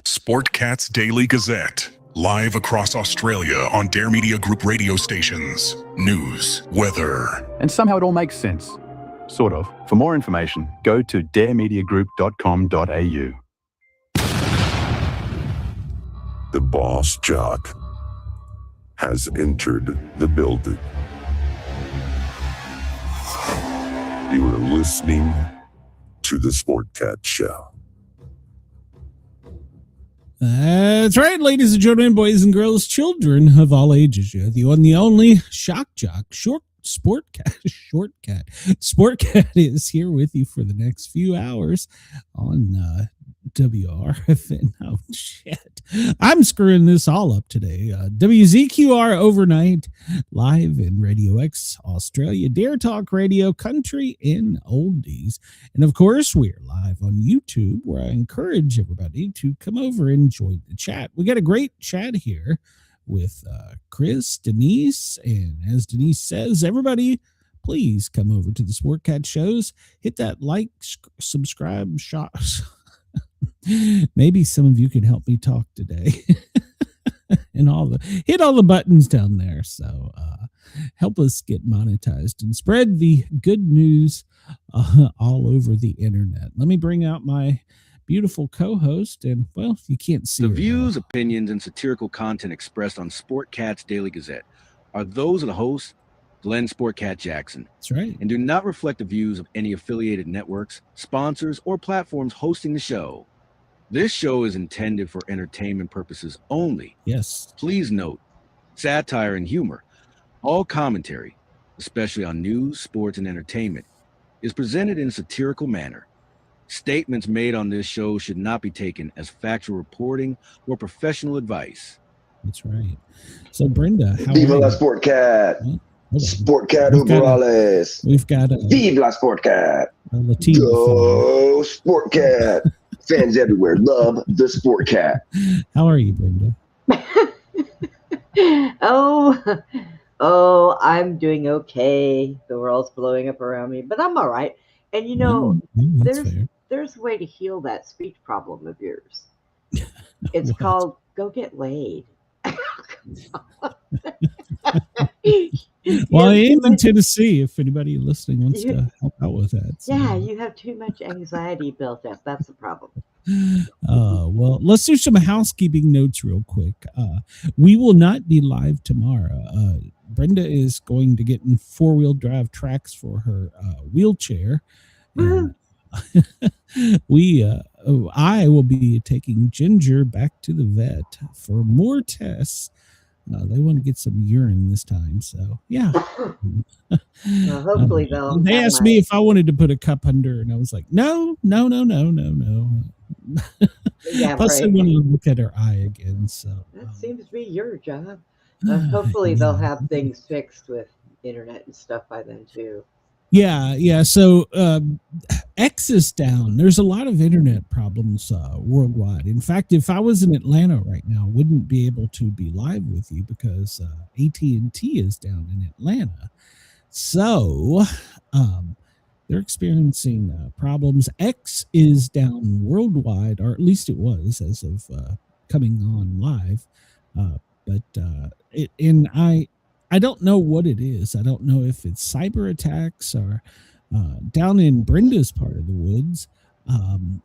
Sportcat's Daily Gazette. Live across Australia on Dare Media Group radio stations. News, weather. And somehow it all makes sense. Sort of. For more information, go to daremediagroup.com.au. The boss jock has entered the building. You are listening to the Sportcat Show. That's right, ladies and gentlemen, boys and girls, children of all ages. You're the one, the only shock jock, Sportcat Sportcat is here with you for the next few hours on WRFN. Oh, shit. I'm screwing this all up today. WZQR overnight, live in Radio X Australia, Dare Talk Radio, Country and Oldies. And of course, we're live on YouTube, where I encourage everybody to come over and join the chat. We got a great chat here with Chris, Denise, and as Denise says, everybody, please come over to the Sportcat shows. Hit that like, subscribe, shot. Maybe some of you can help me talk today. And hit all the buttons down there. So help us get monetized and spread the good news all over the internet. Let me bring out my beautiful co-host, and well, you can't see the views, opinions, and satirical content expressed on Sportcat's Daily Gazette are those of the host, Glenn Sportcat Jackson. That's right. And do not reflect the views of any affiliated networks, sponsors, or platforms hosting the show. This show is intended for entertainment purposes only. Yes. Please note, satire and humor, all commentary, especially on news, sports, and entertainment, is presented in a satirical manner. Statements made on this show should not be taken as factual reporting or professional advice. That's right. So, Brenda, how Viva la Sportcat. Sportcat Uberales. We've got Viva la Sportcat. Latino Go Sportcat. Fans everywhere love the Sportcat. How are you, Brenda? Oh, I'm doing okay. The world's blowing up around me, but I'm all right. And you know, there's a way to heal that speech problem of yours. It's called go get laid. Well, I am in Tennessee if anybody listening wants to help out with that. So. Yeah, you have too much anxiety built up. That's the problem. Well, let's do some housekeeping notes real quick. We will not be live tomorrow. Brenda is going to get in four-wheel drive tracks for her wheelchair. And I will be taking Ginger back to the vet for more tests. They want to get some urine this time, so yeah. Well, hopefully they'll. They asked me if I wanted to put a cup under, and I was like, no. Yeah, Plus, I want to look at her eye again. So that seems to be your job. Hopefully, they'll have things fixed with internet and stuff by then too. Yeah. So X is down. There's a lot of internet problems worldwide. In fact, if I was in Atlanta right now, I wouldn't be able to be live with you because AT&T is down in Atlanta. So they're experiencing problems. X is down worldwide, or at least it was as of coming on live. I don't know what it is. I don't know if it's cyber attacks or down in Brenda's part of the woods.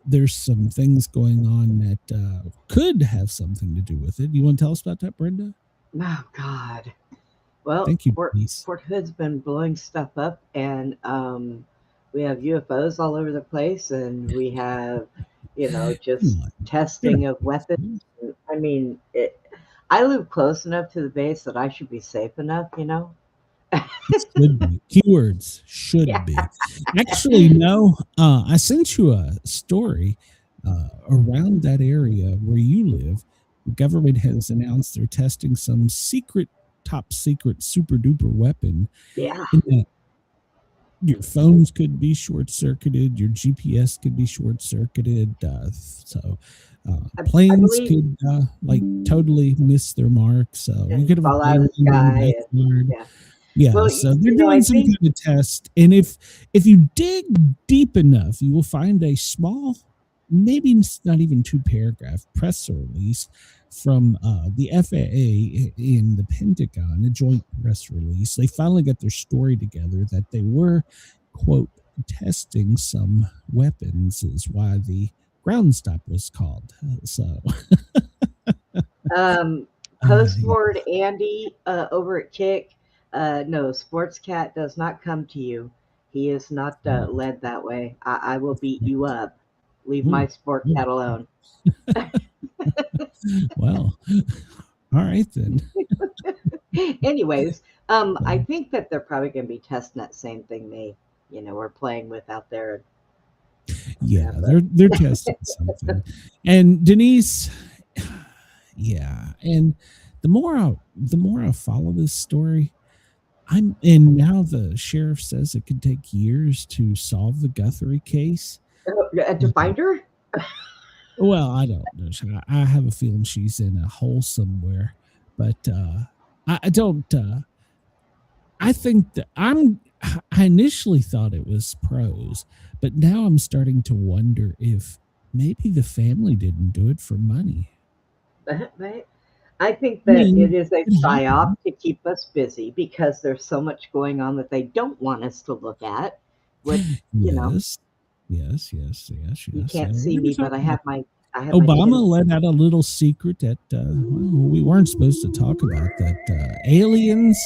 There's some things going on that could have something to do with it. You want to tell us about that, Brenda? Oh, God. Well, thank you, Fort Hood's been blowing stuff up, and we have UFOs all over the place, and we have, just testing of weapons. I mean, I live close enough to the base that I should be safe enough, Should be. Keywords should be. Actually, no. I sent you a story around that area where you live. The government has announced they're testing some top secret, super duper weapon. Yeah. Your phones could be short circuited. Your GPS could be short circuited. Planes could totally miss their mark. So you could fall out of the sky. Yeah, well, so they're doing some kind of test, and if you dig deep enough, you will find a small maybe it's not even 2-paragraph press release from the FAA and the Pentagon, a joint press release. They finally got their story together that they were, quote, testing some weapons, is why the ground stop was called. So Postboard Andy over at Kick. No, Sportscat does not come to you. He is not led that way. I will beat you up. Leave my Sportcat alone. Well, all right then. Anyways, I think that they're probably going to be testing that same thing they, were playing with out there. Yeah, they're testing something. And Denise, yeah, and the more I follow this story, and now the sheriff says it could take years to solve the Guthrie case. To find her? Well, I don't know. I have a feeling she's in a hole somewhere, but I don't. I think that I initially thought it was pros, but now I'm starting to wonder if maybe the family didn't do it for money. I think that it is a psyop to keep us busy because there's so much going on that they don't want us to look at. Which, Yes. You can't see me, but I have my. Obama let out a little secret that we weren't supposed to talk about, that aliens,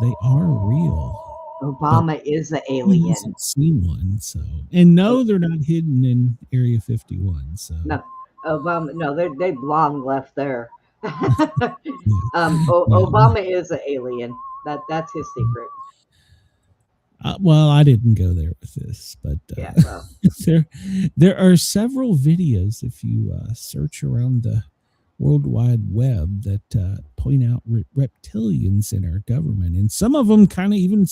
they are real. Obama is an alien. He hasn't seen one, so, and no, they're not hidden in Area 51. So no, Obama, no, they long left there. Obama is an alien. That's his secret. Well, I didn't go there with this, but there are several videos, if you search around the World Wide Web, that point out reptilians in our government, and some of them kind of even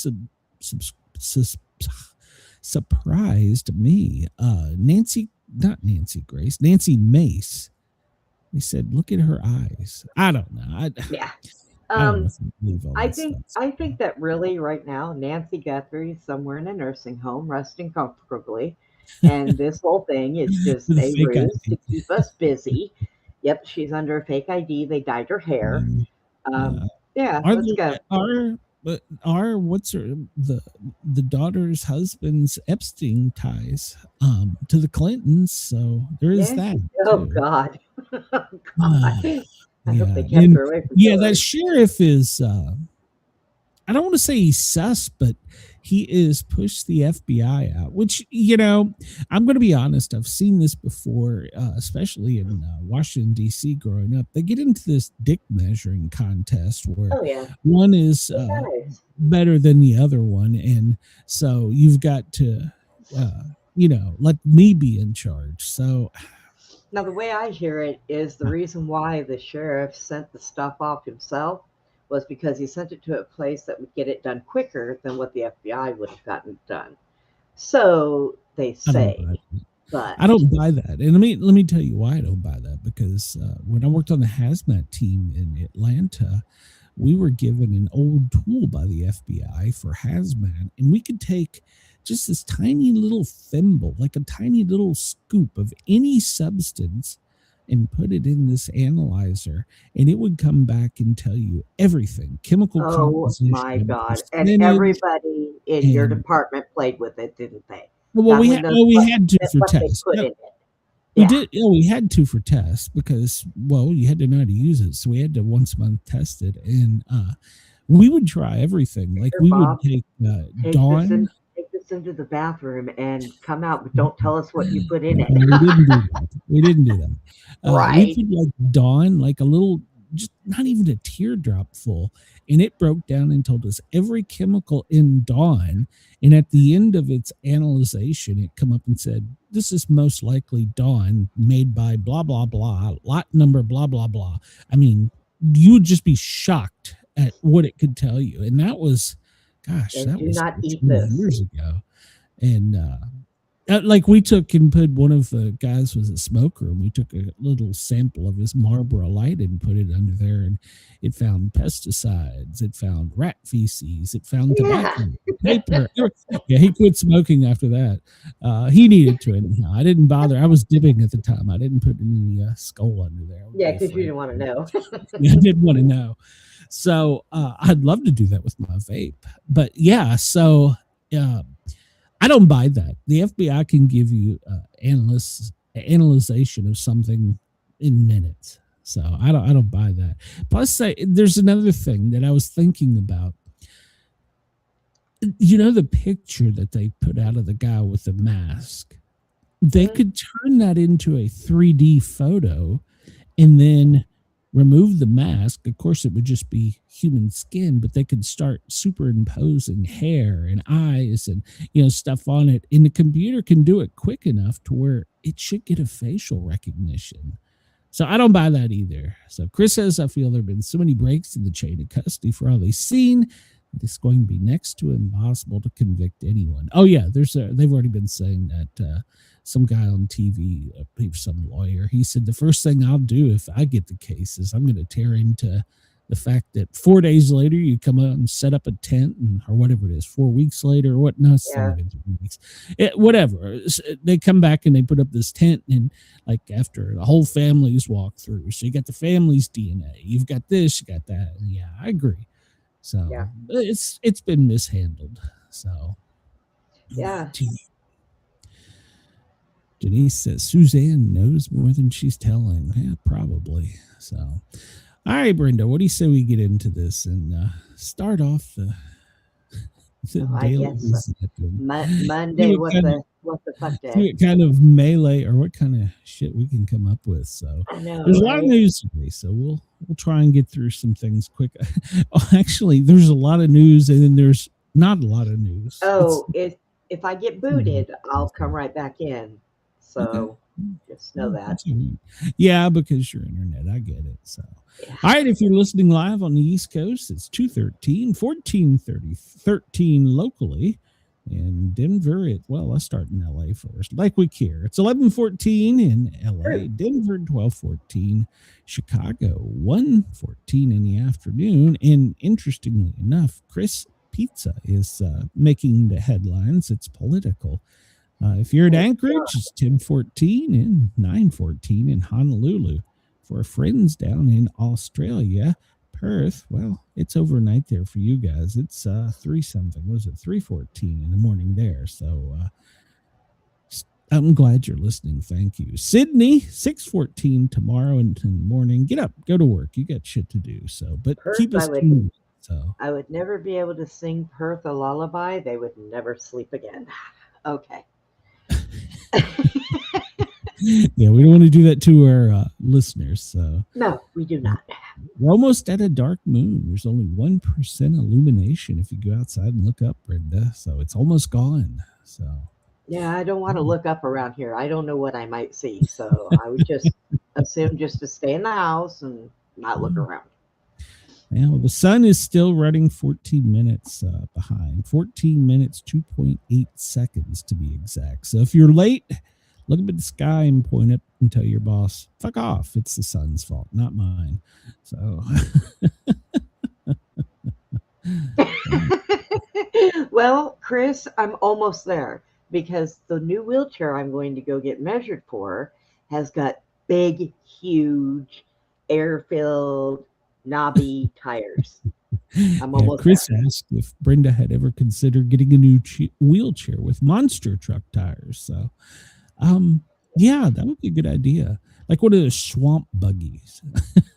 surprised me. Nancy Mace. They said, "Look at her eyes." I don't know. I think that really right now Nancy Guthrie is somewhere in a nursing home resting comfortably, and this whole thing is just a ruse to keep us busy. Yep, she's under a fake ID. They dyed her hair. Let's go. What's her the daughter's husband's Epstein ties to the Clintons? So there is that. Oh too. God. I hope they kept her away from that sheriff is I don't want to say he's sus, but he is pushed the FBI out, which, I'm going to be honest, I've seen this before, especially in Washington, D.C. growing up. They get into this dick measuring contest where one is better than the other one. And so you've got to, let me be in charge. So now, the way I hear it is the reason why the sheriff sent the stuff off himself was because he sent it to a place that would get it done quicker than what the FBI would have gotten it done. So they say, but I don't buy that. And let me tell you why I don't buy that. Because when I worked on the hazmat team in Atlanta, we were given an old tool by the FBI for hazmat, and we could take just this tiny little thimble, like a tiny little scoop of any substance, and put it in this analyzer, and it would come back and tell you everything. Chemical composition. Oh my God. And everybody in your department played with it, didn't they? Well, we had to for tests. We had to for tests because, you had to know how to use it. So we had to once a month test it. And we would try everything. Like we would take Dawn. Take this into the bathroom and come out, but don't tell us what you put in it. We didn't do that. Right. We put Dawn, like a little, just not even a teardrop full. And it broke down and told us every chemical in Dawn. And at the end of its analyzation, it come up and said, this is most likely Dawn made by blah, blah, blah, lot number, blah, blah, blah. I mean, you would just be shocked at what it could tell you. And that was, gosh, that was not eat this. years ago. And like we took and put, one of the guys was a smoker, and we took a little sample of his Marlboro Light and put it under there, and it found pesticides, it found rat feces, it found tobacco, paper. Yeah, he quit smoking after that. He needed to anyhow. I didn't bother. I was dipping at the time. I didn't put any skull under there. Yeah, because you didn't want to know. I didn't want to know. So I'd love to do that with my vape. But yeah, so I don't buy that. The FBI can give you analyzation of something in minutes. So I don't buy that. Plus, there's another thing that I was thinking about. You know, the picture that they put out of the guy with the mask, they could turn that into a 3D photo and then remove the mask. Of course, it would just be human skin, but they could start superimposing hair and eyes and, you know, stuff on it. And the computer can do it quick enough to where it should get a facial recognition. So I don't buy that either. So Chris says, I feel there have been so many breaks in the chain of custody for all they've seen. It's going to be next to impossible to convict anyone. Oh yeah, they've already been saying that. Some guy on TV, some lawyer, he said the first thing I'll do if I get the case is I'm going to tear into the fact that 4 days later you come out and set up a tent, or whatever it is, 4 weeks later, or what? No, it's 3 weeks. Whatever. They come back and they put up this tent, and like after the whole family's walked through, so you got the family's DNA, you've got this, you got that. And yeah, I agree. So it's been mishandled. So yeah. Denise says Suzanne knows more than she's telling. Yeah, probably. So, all right, Brenda, what do you say we get into this and start off the daily Monday? What the fuck day? What kind of melee or what kind of shit we can come up with? So I know, there's a lot of news today, so we'll try and get through some things quick. Actually, there's a lot of news, and then there's not a lot of news. Oh, if I get booted, I'll come right back in. So just know that. Yeah, because your internet, I get it. So, all right, if you're listening live on the East Coast, it's 2:13, 14:30, 13 locally. In Denver, let's start in LA first. Like we care. It's 11:14 in LA, Denver 12:14, Chicago 1:14 in the afternoon. And interestingly enough, Chris Pizza is making the headlines. It's political. If you're at Anchorage, it's 10:14 and 9:14 in Honolulu. For our friends down in Australia, Perth, well, it's overnight there for you guys. It's 3-something. Was it 3:14 in the morning there? So I'm glad you're listening. Thank you. Sydney, 6:14 tomorrow in the morning. Get up, go to work. You got shit to do. So, but Perth, keep us tuned. So I would never be able to sing Perth a lullaby. They would never sleep again. Okay. Yeah, we don't want to do that to our listeners. So no, we do not. We're almost at a dark moon. There's only 1% illumination if you go outside and look up, Brenda. So it's almost gone. So yeah, I don't want to look up around here. I don't know what I might see. So I would just assume just to stay in the house and not look around. Now, the sun is still running 14 minutes behind. 14 minutes, 2.8 seconds to be exact. So if you're late, look up at the sky and point up and tell your boss, fuck off. It's the sun's fault, not mine. So. Well, Chris, I'm almost there because the new wheelchair I'm going to go get measured for has got big, huge, air-filled, knobby tires. I'm almost Chris there. asked if Brenda had ever considered getting a new wheelchair with monster truck tires. So, yeah, that would be a good idea. Like one of those swamp buggies.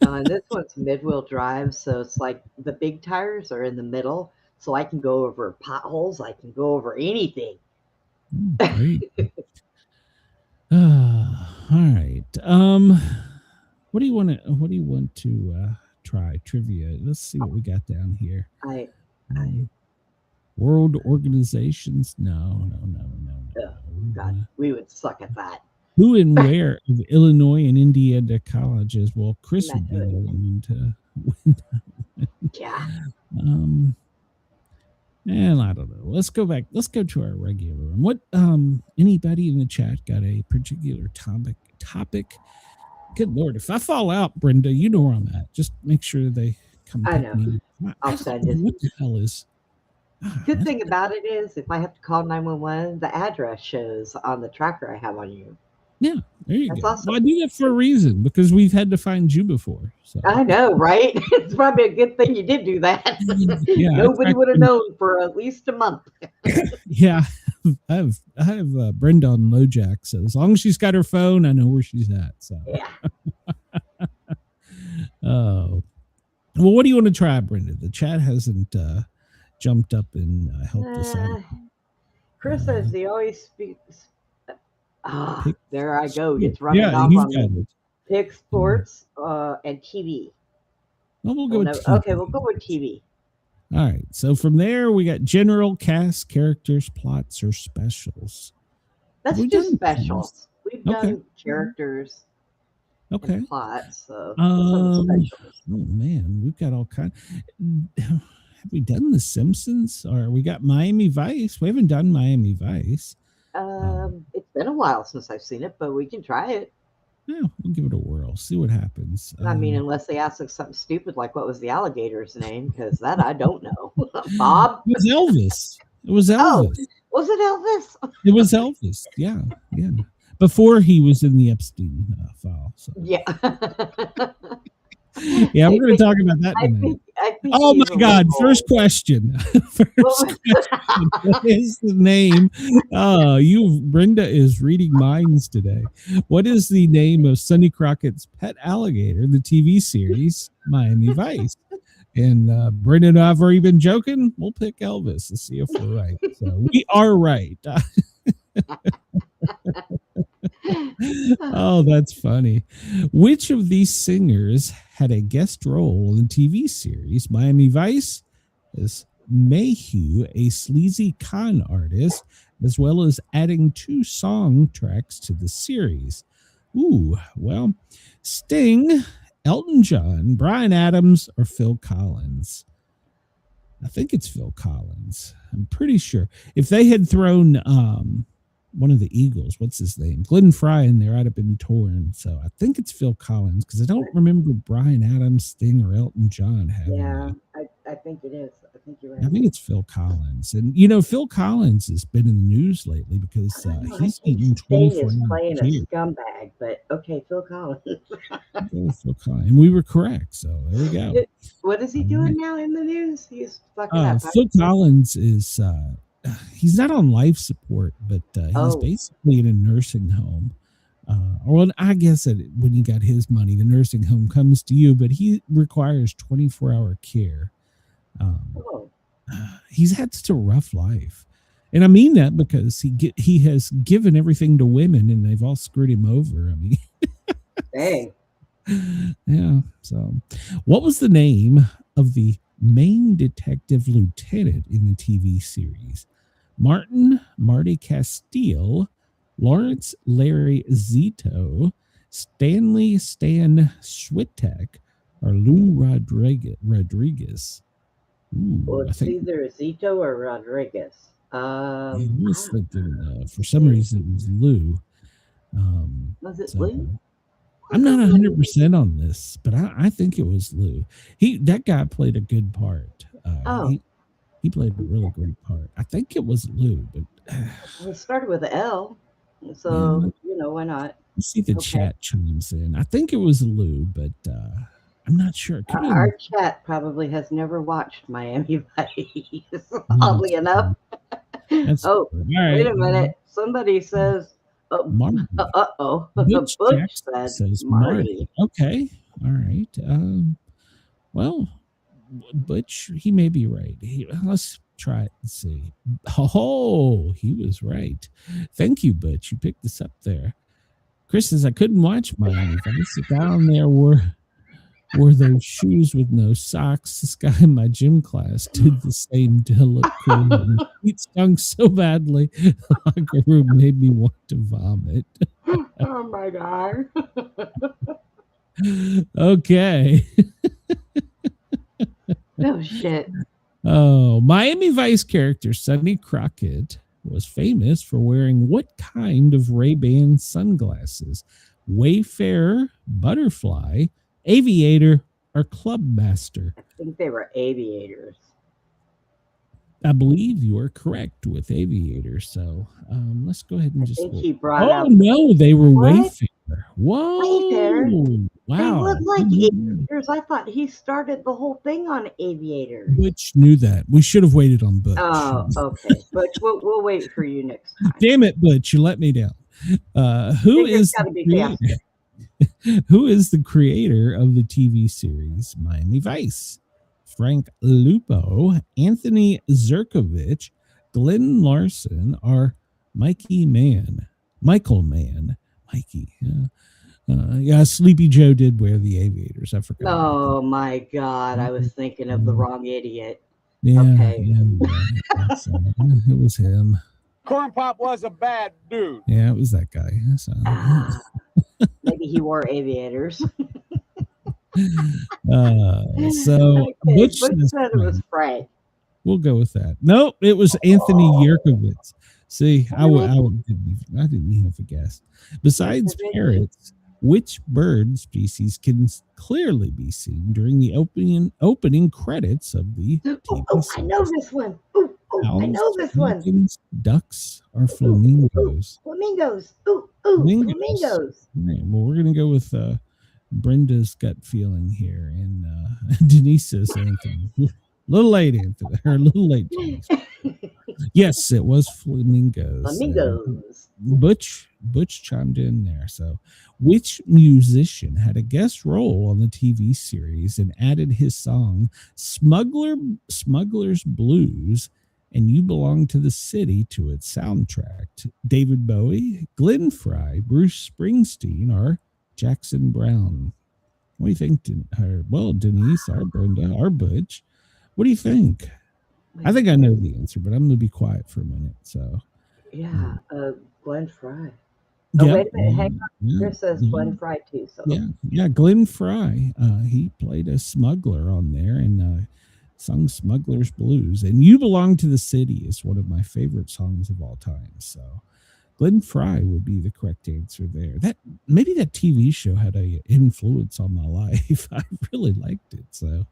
This one's mid-wheel drive, so it's like the big tires are in the middle, so I can go over potholes. I can go over anything. Great. All right. What do you want to try? Trivia. Let's see what we got down here. World organizations? No. God, we would suck at that. Who and where of Illinois and Indiana colleges? Well, Chris would be willing to win that one. Yeah. And I don't know. Let's go back. Let's go to our regular one. What anybody in the chat got a particular topic? Good Lord, if I fall out, Brenda, you know where I'm at. Just make sure they come I pick know. me up. I'll send it. What the hell is Good thing about it is if I have to call 911, the address shows on the tracker I have on you. Yeah, there you That's go. awesome. Well, I do that for a reason because we've had to find you before. So I know, right? It's probably a good thing you did do that. yeah, Nobody would have known for at least a month. Yeah, I have Brenda on LoJack, so as long as she's got her phone, I know where she's at. So Yeah. oh, well, what do you want to try, Brenda? The chat hasn't jumped up and helped us out. Chris says he always speaks. Pick There I go. sports. It's running Yeah, off you've on got me. it. Pick sports and TV. Well, we'll go Well, with no, TV. okay, we'll go with TV. All right. So from there, we got general cast, characters, plots, or specials. Let's We've do done specials. cast. We've Okay. done characters Okay. and plots. So some specials. Oh man, we've got all kind. Have we done The Simpsons? Or we got Miami Vice? We haven't done Miami Vice. It's been a while since I've seen it, but we can try it. Yeah, we'll give it a whirl. See what happens. I mean, unless they ask us something stupid like what was the alligator's name, because that I don't know. Bob? It was Elvis. It was Elvis. Oh, was it Elvis? It was Elvis. Yeah, yeah. Before he was in the Epstein file. So. Yeah. Yeah, we're going to talk about that in a minute. Oh my God! First question. First question. What is the name? Brenda is reading minds today. What is the name of Sonny Crockett's pet alligator in the TV series Miami Vice? And Brenda and I have already been joking. We'll pick Elvis to see if we're right. So we are right. Oh, that's funny. Which of these singers had a guest role in the TV series Miami Vice? Is Mayhew a sleazy con artist, as well as adding 2 song tracks to the series? Ooh, well, Sting, Elton John, Bryan Adams, or Phil Collins? I think it's Phil Collins. I'm pretty sure. If they had thrown one of the Eagles, what's his name? Glenn Fry in there, I'd have been torn. So I think it's Phil Collins because I don't remember Bryan Adams, Sting, or Elton John having Yeah, I think it is. I think you're right. I think it's Phil Collins. And, you know, Phil Collins has been in the news lately because he's eating 24 is playing a years. scumbag, but okay, Phil Collins. Phil Collins. And we were correct. So there we go. What is he doing now in the news? He's fucking up. Phil Collins is he's not on life support, but he's basically in a nursing home. Or I guess that when you got his money, the nursing home comes to you, but he requires 24-hour care. He's had such a rough life, and I mean that because he has given everything to women, and they've all screwed him over. I mean, dang. Yeah. So, what was the name of the main detective lieutenant in the TV series? Marty Castile, Lawrence Larry Zito, Stanley Stan Schwittek, or Lou Rodriguez? Ooh, Well, it's either Zito or Rodriguez. I was thinking, for some reason it was Lou. Was it Lou? I'm not 100% on this, but I think it was Lou. That guy played a good part. He played a really great part. I think it was Lou, but it started with an L, so you know why not? Let's see if the chat chimes in. I think it was Lou, but I'm not sure. Our chat probably has never watched Miami Vice, oddly enough. Right. Wait a minute. Somebody says, Marty. Butch says Marty. Okay. All right. Well, Butch, he may be right. Let's try it and see. Oh, he was right. Thank you, Butch. You picked this up there. Chris says, I couldn't watch Miami Vice. Down there were those shoes with no socks. This guy in my gym class did the same to look cool. It stunk so badly, the locker room made me want to vomit. Oh my God. Okay. No shit. Oh, Miami Vice character Sonny Crockett was famous for wearing what kind of Ray-Ban sunglasses? Wayfarer, Butterfly, Aviator, or Clubmaster? I think they were aviators. I believe you are correct with Aviator. So let's go ahead and I just. think he brought Oh up. no, they were What? Wayfarer. Whoa! Wayfarer? They Wow. look like aviators. I thought he started the whole thing on aviators. Butch knew that. We should have waited on Butch. Oh, okay. But we'll wait for you next time. Damn it, Butch! You let me down. Who Fingers is gotta the be faster. creator? Who is the creator of the TV series Miami Vice? Frank Lupo, Anthony Zerkovich, Glenn Larson, or Michael Mann? Mikey. Yeah, Sleepy Joe did wear the aviators. I forgot. Oh my God! I was thinking of the wrong idiot. Yeah, Okay. yeah, so, it was him. Corn Pop was a bad dude. Yeah, it was that guy. So, Maybe he wore aviators. so Okay, Butch Butch says said it was Frank. we'll go with that. Nope, it was Anthony Yerkovitz. See, I didn't even have a guess. Besides parrots, which bird species can clearly be seen during the opening credits of the TV Oh, series? I know this one. Oh, I know this one. Pelicans, ducks, or flamingos? Flamingos. Ooh, Flamingos. flamingos. All right, well, we're gonna go with Brenda's gut feeling here, and Denise says Anthony. Little late, Anthony, or a little late. Denise. Yes, it was flamingos. Flamingos. Butch chimed in there. So, which musician had a guest role on the TV series and added his song "Smuggler's Blues" and "You Belong to the City" to its soundtrack? David Bowie, Glenn Frey, Bruce Springsteen, or Jackson Brown? What do you think? Denise, or Brenda, or Butch? What do you think? I think I know the answer, but I'm going to be quiet for a minute. So, Yeah, Glenn Frey. yeah, Oh, wait a minute. Hang on. yeah, Chris says Glenn Frey too. So yeah, Glenn Frey. He played a smuggler on there and sung "Smuggler's Blues." And "You Belong to the City" is one of my favorite songs of all time. So, Glenn Frey would be the correct answer there. Maybe that TV show had a influence on my life. I really liked it. So,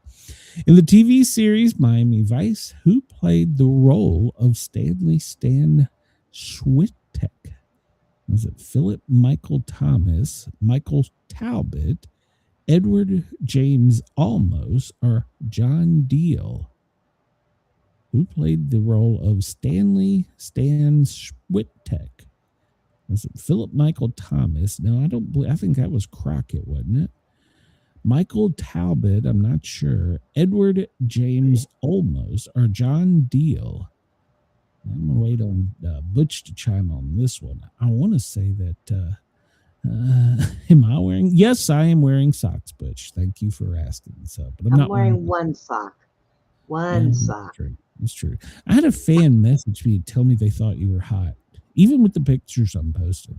in the TV series Miami Vice, who played the role of Stanley Stan Schwittek? Was it Philip Michael Thomas, Michael Talbot, Edward James Olmos, or John Deal? Who played the role of Stanley Stan Schwittek? Was it Philip Michael Thomas? No, I think that was Crockett, wasn't it? Michael Talbot, I'm not sure. Edward James Olmos, or John Deal? I'm going to wait on Butch to chime on this one. I want to say that, am I wearing? Yes, I am wearing socks, Butch. Thank you for asking. So, but I'm not wearing one sock. One sock. That's true. I had a fan message me and tell me they thought you were hot, even with the pictures I'm posting.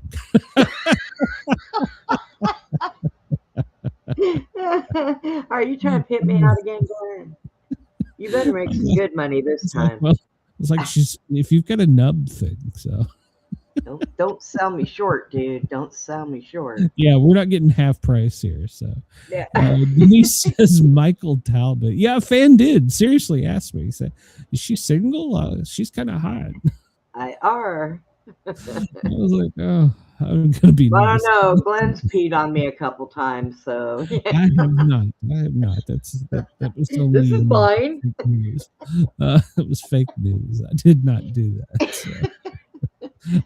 Are you trying to pit me out again, Glenn? You better make some good money this time. Well, it's like if you've got a nub thing, so don't sell me short, dude. Don't sell me short. Yeah, we're not getting half price here. So Yeah. Denise says Michael Talbot. Yeah, a fan did seriously ask me. He said, "Is she single? She's kind of hot." I are. I was like, "Oh, I'm gonna be." Well, nice. I don't know. Glenn's peed on me a couple times, so I have not. That was only. This is fine. Fake news. It was fake news. I did not do that. So.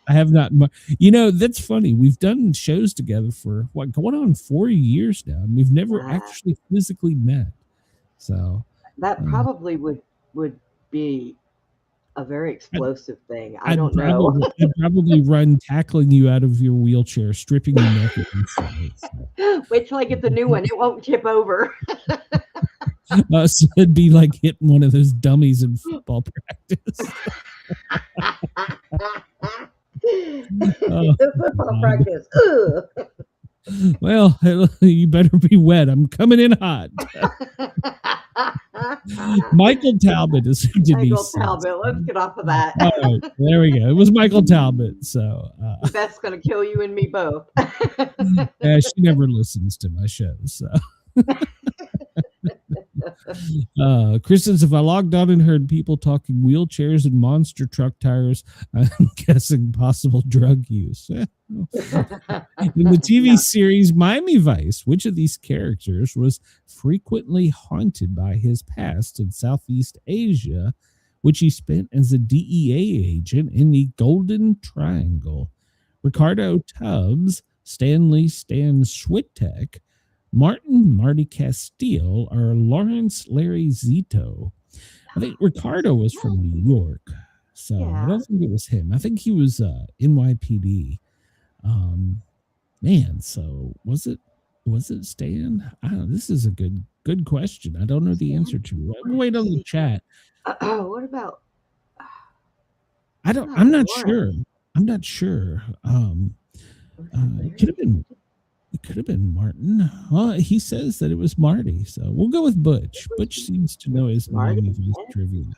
I have not. That's funny. We've done shows together for going on 4 years now, and we've never actually physically met. So that probably would be a very explosive thing. I don't know. I'd probably run tackling you out of your wheelchair, stripping you naked. Wait till I get the new one. It won't tip over. So it'd be like hitting one of those dummies in football practice. Football practice. Ugh. Well, you better be wet. I'm coming in hot. Michael Talbot is who Michael Denise says. Talbot. Let's get off of that. All right, there we go. It was Michael Talbot. So That's going to kill you and me both. yeah, she never listens to my shows. So. Chris says, if I logged on and heard people talking wheelchairs and monster truck tires, I'm guessing possible drug use. In the TV series Miami Vice, which of these characters was frequently haunted by his past in Southeast Asia, which he spent as a DEA agent in the Golden Triangle? Ricardo Tubbs, Stanley Stan Switek, Marty Castile, or Lawrence Larry Zito. I think Ricardo was from New York, so I don't think it was him. I think he was NYPD. Man, so was it Stan? I don't know. This is a good question. I don't know the answer to it. Wait on the chat. What about? I'm not sure. I'm not sure. It could have been Martin. Well, he says that it was Marty, so we'll go with Butch. Butch seems to know his Miami Vice trivia.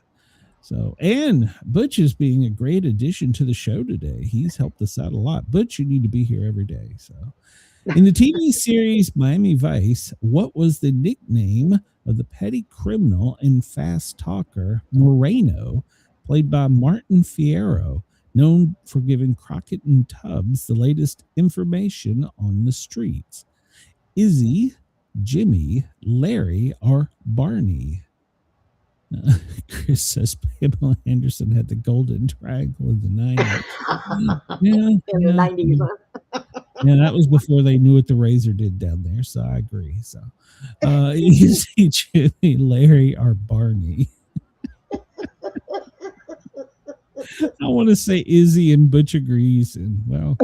So, and Butch is being a great addition to the show today. He's helped us out a lot. Butch, you need to be here every day. So, in the TV series Miami Vice, what was the nickname of the petty criminal and fast talker Moreno, played by Martin Fierro, known for giving Crockett and Tubbs the latest information on the streets? Izzy, Jimmy, Larry, or Barney? Chris says Pamela Anderson had the Golden Triangle in the 90s. In the 90s. Yeah, that was before they knew what the razor did down there, so I agree. So, Izzy, Jimmy, Larry, or Barney? I want to say Izzy, and Butch agrees, and well,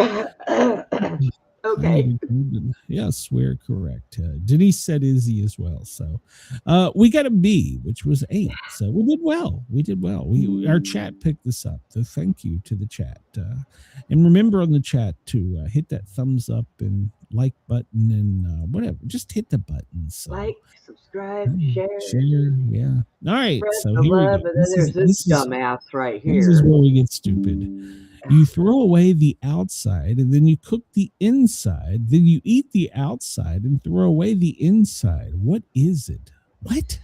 okay. Yes, we're correct. Denise said Izzy as well. So we got a B, which was 8. So we did well. Our chat picked this up. So thank you to the chat. And remember on the chat to hit that thumbs up and like button and whatever. Just hit the buttons. So. Like, subscribe, share. Yeah. All right. Spread So the here we love, go. and then there's this dumbass right here. This is where we get stupid. You throw away the outside and then you cook the inside. Then you eat the outside and throw away the inside. What is it? What?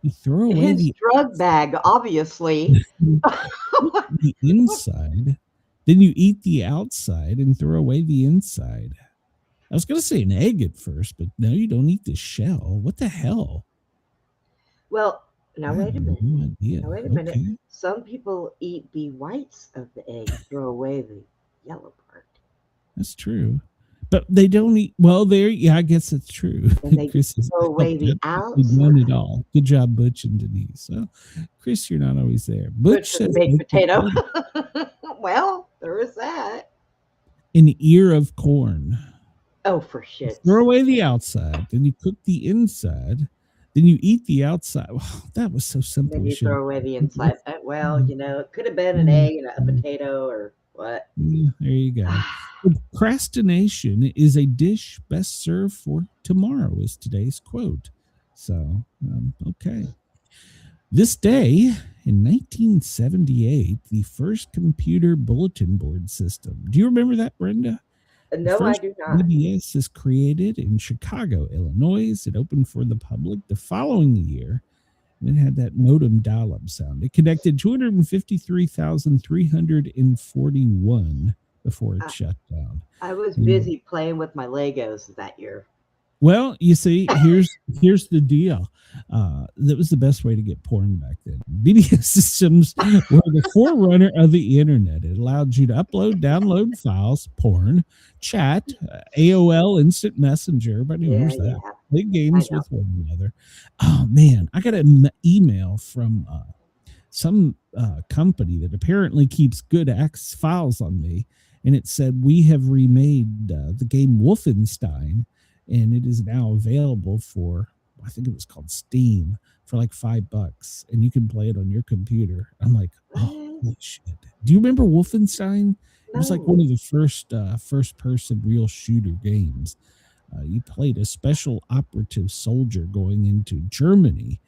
You throw away his drug bag, obviously. the inside. Then you eat the outside and throw away the inside. I was going to say an egg at first, but no, you don't eat the shell. What the hell? Well, now wait a minute. Now wait a minute. Some people eat the whites of the egg, throw away the yellow part. That's true. But they don't eat. Well, yeah, I guess it's true. And they Chris throw away the outside. None at all. Good job, Butch and Denise. So, Chris, you're not always there. Butch says baked potato. Well, there is that. An ear of corn. Oh, for shit. Throw away the outside. Then you cook the inside. Then you eat the outside. Wow, that was so simple. Then you throw away the inside. Well, it could have been an egg and a potato or what. Yeah, there you go. Procrastination is a dish best served for tomorrow is today's quote. So, okay. This day in 1978, the first computer bulletin board system. Do you remember that, Brenda? No, I do not. PBS is created in Chicago, Illinois. It opened for the public the following year. And it had that modem dial-up sound. It connected 253,341 before it shut down. I was busy playing with my Legos that year. Well, you see, here's the deal. That was the best way to get porn back then. BBS systems were the forerunner of the internet. It allowed you to upload, download files, porn, chat, AOL, Instant Messenger. Everybody knows that. Play games with one another. Oh man, I got an email from some company that apparently keeps good files on me, and it said we have remade the game Wolfenstein. And it is now available for, I think it was called Steam, for like $5, and you can play it on your computer. I'm like, oh, holy shit. Do you remember Wolfenstein? It was like one of the first person real shooter games. You played a special operative soldier going into Germany,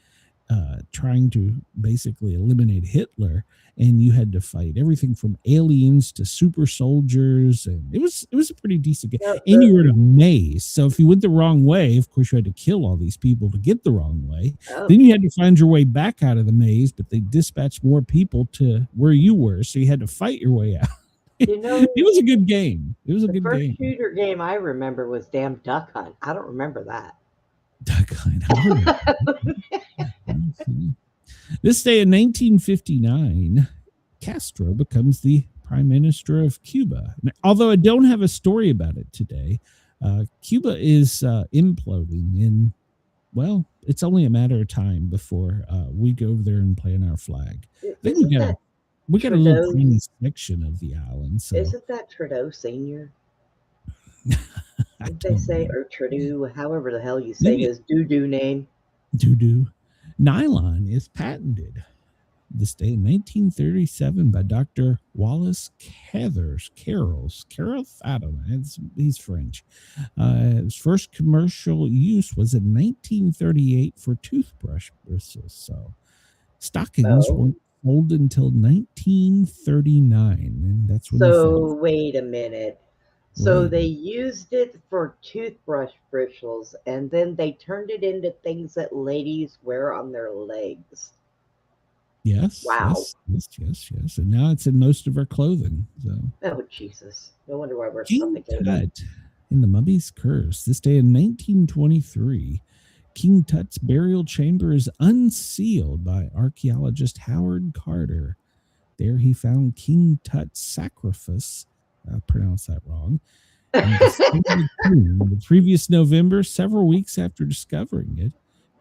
trying to basically eliminate Hitler, and you had to fight everything from aliens to super soldiers, and it was a pretty decent game. And you were in a maze, so if you went the wrong way, of course you had to kill all these people to get the wrong way. Then you had to find your way back out of the maze, but they dispatched more people to where you were, so you had to fight your way out. You know, it was a good game. It was a the good first game. shooter game I remember was damn Duck Hunt. I don't remember that. Duck Hunt. This day in 1959, Castro becomes the prime minister of Cuba. Now, although I don't have a story about it today, Cuba is imploding in, well, it's only a matter of time before we go over there and plant our flag. I think we got a little tiny section of the island. So. Isn't that Trudeau Senior? Did they say, or Trudeau, however the hell you say his doo-doo name? Doo-doo. Nylon is patented this day in 1937 by Dr. Wallace Carroll. I don't know. He's French. His first commercial use was in 1938 for toothbrush bristles. So stockings weren't sold until 1939, and that's when. So wait a minute. So they used it for toothbrush bristles, and then they turned it into things that ladies wear on their legs. Yes. Wow. Yes. And now it's in most of our clothing. So. Oh, Jesus. No wonder why we're King Tut in the Mummy's Curse. This day in 1923, King Tut's burial chamber is unsealed by archaeologist Howard Carter. There he found King Tut's sacrifice. I pronounced that wrong. The previous November, several weeks after discovering it,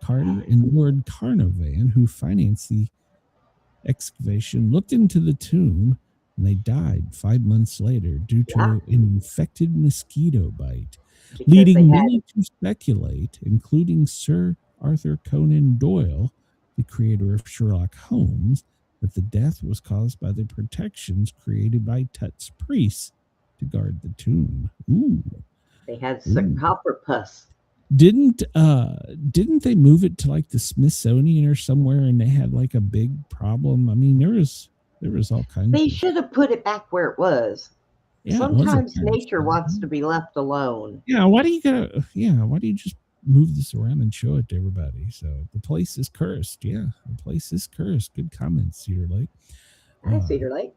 Carter and Lord Carnarvon, who financed the excavation, looked into the tomb, and they died 5 months later due to an infected mosquito bite, leading many to speculate, including Sir Arthur Conan Doyle, the creator of Sherlock Holmes, that the death was caused by the protections created by Tut's priests to guard the tomb. Ooh. They had some copper pus. Didn't they move it to like the Smithsonian or somewhere, and they had like a big problem? I mean, there was all kinds. They should have put it back where it was. Yeah, sometimes nature wants to be left alone. Yeah, why do you just move this around and show it to everybody? So the place is cursed. Yeah, the place is cursed. Good comments, Cedar Lake. Hi, Cedar Lake.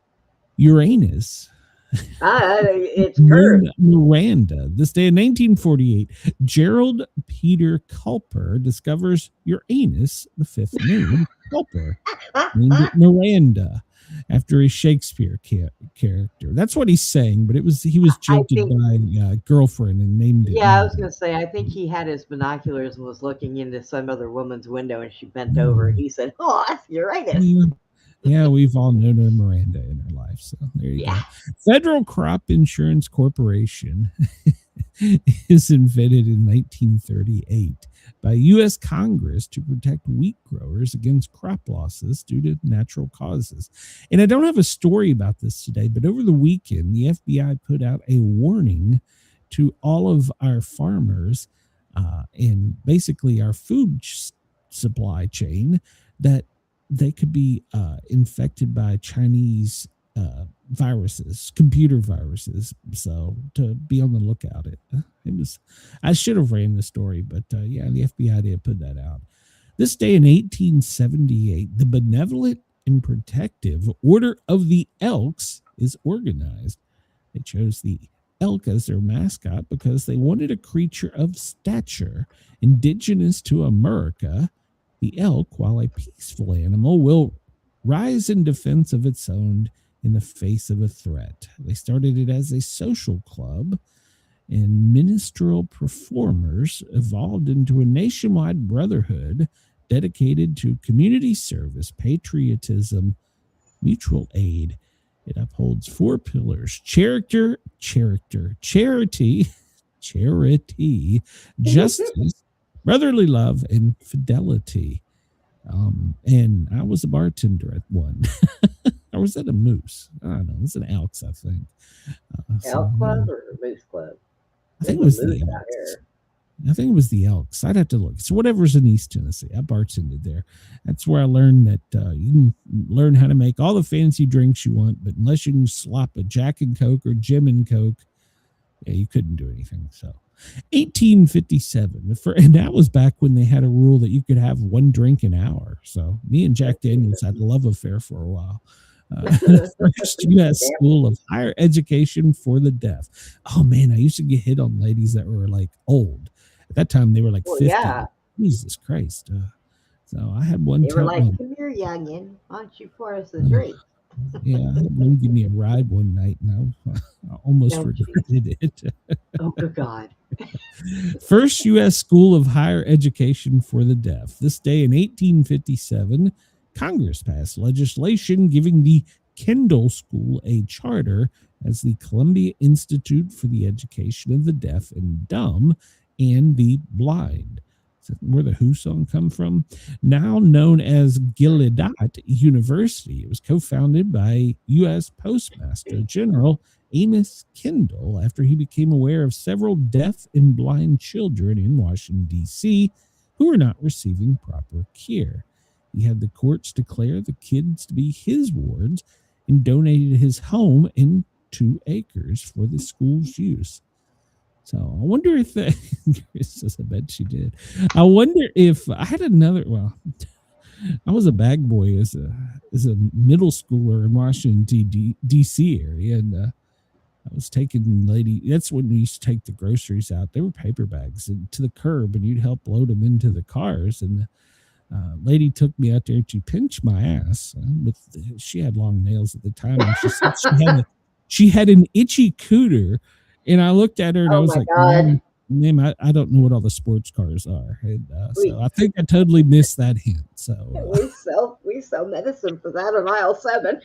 Uranus. It's cursed. Miranda. This day in 1948, Gerald Peter Culper discovers Uranus, the fifth moon. Culper named it Miranda after a Shakespeare character. That's what he's saying, but he was jilted by a girlfriend and named it. Yeah, I was going to say, I think he had his binoculars and was looking into some other woman's window, and she bent over, and he said, "Oh, that's Uranus." Yeah, we've all known a Miranda in our life, so there you go. Federal Crop Insurance Corporation is invented in 1938 by U.S. Congress to protect wheat growers against crop losses due to natural causes. And I don't have a story about this today, but over the weekend, the FBI put out a warning to all of our farmers and basically our food supply chain that they could be infected by Chinese viruses, computer viruses. So to be on the lookout. I should have ran the story, but the FBI did put that out. This day in 1878, the Benevolent and Protective Order of the Elks is organized. They chose the elk as their mascot because they wanted a creature of stature indigenous to America. The elk, while a peaceful animal, will rise in defense of its own in the face of a threat. They started it as a social club, and minstrel performers evolved into a nationwide brotherhood dedicated to community service, patriotism, mutual aid. It upholds 4 pillars: charity, justice, brotherly love, and fidelity. And I was a bartender at one. Or was that a moose? I don't know. It's an Elks, I think. Elk Club or Moose Club? I think it was the Elks. I think it was the Elks. I'd have to look. So whatever's in East Tennessee, I bartended there. That's where I learned that you can learn how to make all the fancy drinks you want, but unless you can slop a Jack and Coke or Jim and Coke, yeah, you couldn't do anything. So 1857, and that was back when they had a rule that you could have one drink an hour. So me and Jack Daniels had a love affair for a while. First U.S. school of higher education for the deaf. Oh man, I used to get hit on ladies that were like old. At that time, they were like 50. Yeah. Jesus Christ. So I had one. They were like, "Come here, youngin. Why don't you pour us a drink?" Yeah, I had one give me a ride one night, and I almost regretted it. Oh, good God. First U.S. school of higher education for the deaf. This day in 1857, Congress passed legislation giving the Kendall School a charter as the Columbia Institute for the Education of the Deaf and Dumb and the Blind. Is that where the Who song come from? Now known as Gallaudet University. It was co-founded by U.S. Postmaster General Amos Kendall after he became aware of several deaf and blind children in Washington, D.C. who were not receiving proper care. He had the courts declare the kids to be his wards and donated his home and 2 acres for the school's use. So I wonder if Chris says, I bet she did. I wonder if I had another. Well, I was a bag boy as a middle schooler in Washington D.C. area, and I was taking that's when we used to take the groceries out. They were paper bags to the curb, and you'd help load them into the cars. And lady took me out there and she pinched my ass. She had long nails at the time, and she said she had an itchy cooter. And I looked at her and I was like, Ma'am, I don't know what all the sports cars are. And so I think I totally missed that hint. So we sell medicine for that on aisle 7.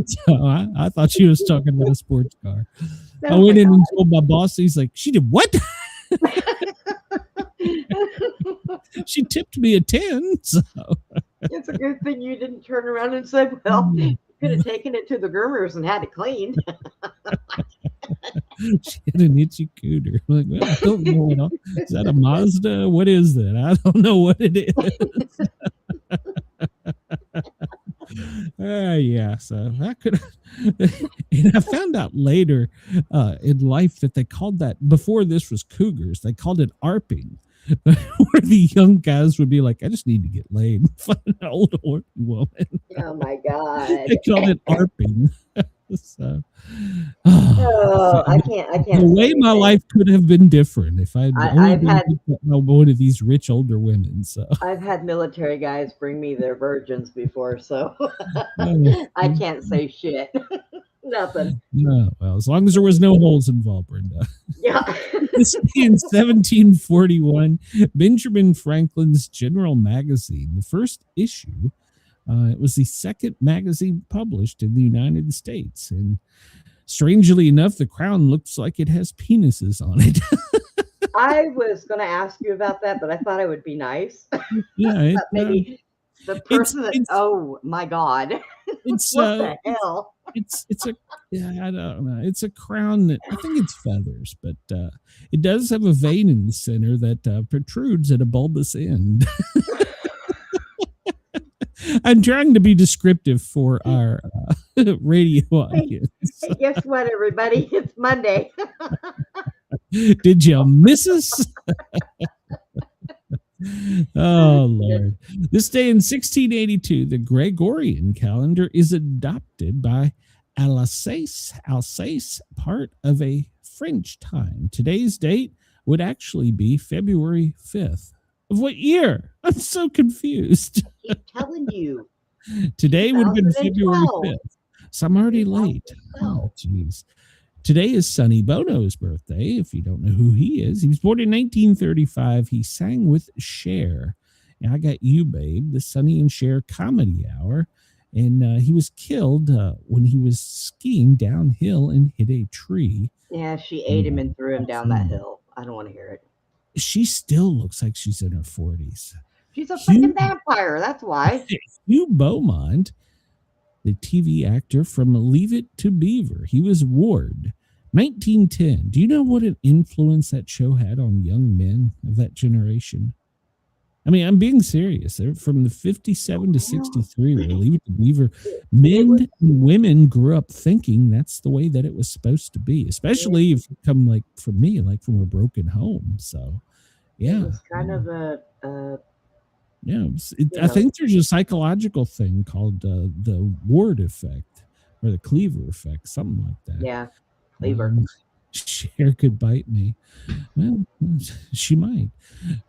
So I thought she was talking about a sports car. I went in and told my boss, he's like, she did what? She tipped me a 10. So It's a good thing you didn't turn around and say, well, you could have taken it to the groomers and had it cleaned. She had an itchy cooter. I'm like, well, I don't know. Is that a Mazda? What is that? I don't know what it is. Yeah, so I could, and I found out later in life that they called that, before this was cougars, they called it arping, where the young guys would be like, I just need to get laid and find an old horny woman. Oh my God. They called it arping. So, I can't. The way my life could have been different if I've had one of these rich older women. So I've had military guys bring me their virgins before, so I can't say shit. Nothing. No, well, as long as there was no holes involved, Brenda. Yeah. In 1741, Benjamin Franklin's General Magazine, the first issue. It was the second magazine published in the United States. And strangely enough, the crown looks like it has penises on it. I was going to ask you about that, but I thought it would be nice. Yeah. Maybe the person oh my God. It's what the hell? It's a, I don't know. It's a crown that I think it's feathers, but it does have a vein in the center that protrudes at a bulbous end. I'm trying to be descriptive for our radio audience. Hey, guess what, everybody? It's Monday. Did you miss us? Oh, Lord. This day in 1682, the Gregorian calendar is adopted by Alsace, part of a French time. Today's date would actually be February 5th. Of what year? I'm so confused. I'm telling you. Today would have been February 5th. So I'm already late. Oh, jeez. Today is Sonny Bono's birthday, if you don't know who he is. He was born in 1935. He sang with Cher. And I Got You, Babe, the Sonny and Cher comedy hour. And he was killed when he was skiing downhill and hit a tree. Yeah, she ate him and threw him down that hill. I don't want to hear it. She still looks like she's in her 40s. She's a freaking vampire. That's why. Hugh Beaumont, the TV actor from Leave It to Beaver. He was Ward. 1910. Do you know what an influence that show had on young men of that generation? I mean, I'm being serious. They're from the 57 to 63, where Leave It to Beaver, men and women grew up thinking that's the way that it was supposed to be, especially if you come like from me, like from a broken home. So, yeah. It's kind of a I think there's a psychological thing called the Ward effect or the Cleaver effect, something like that. Yeah, Cleaver. Cher could bite me. Well, she might.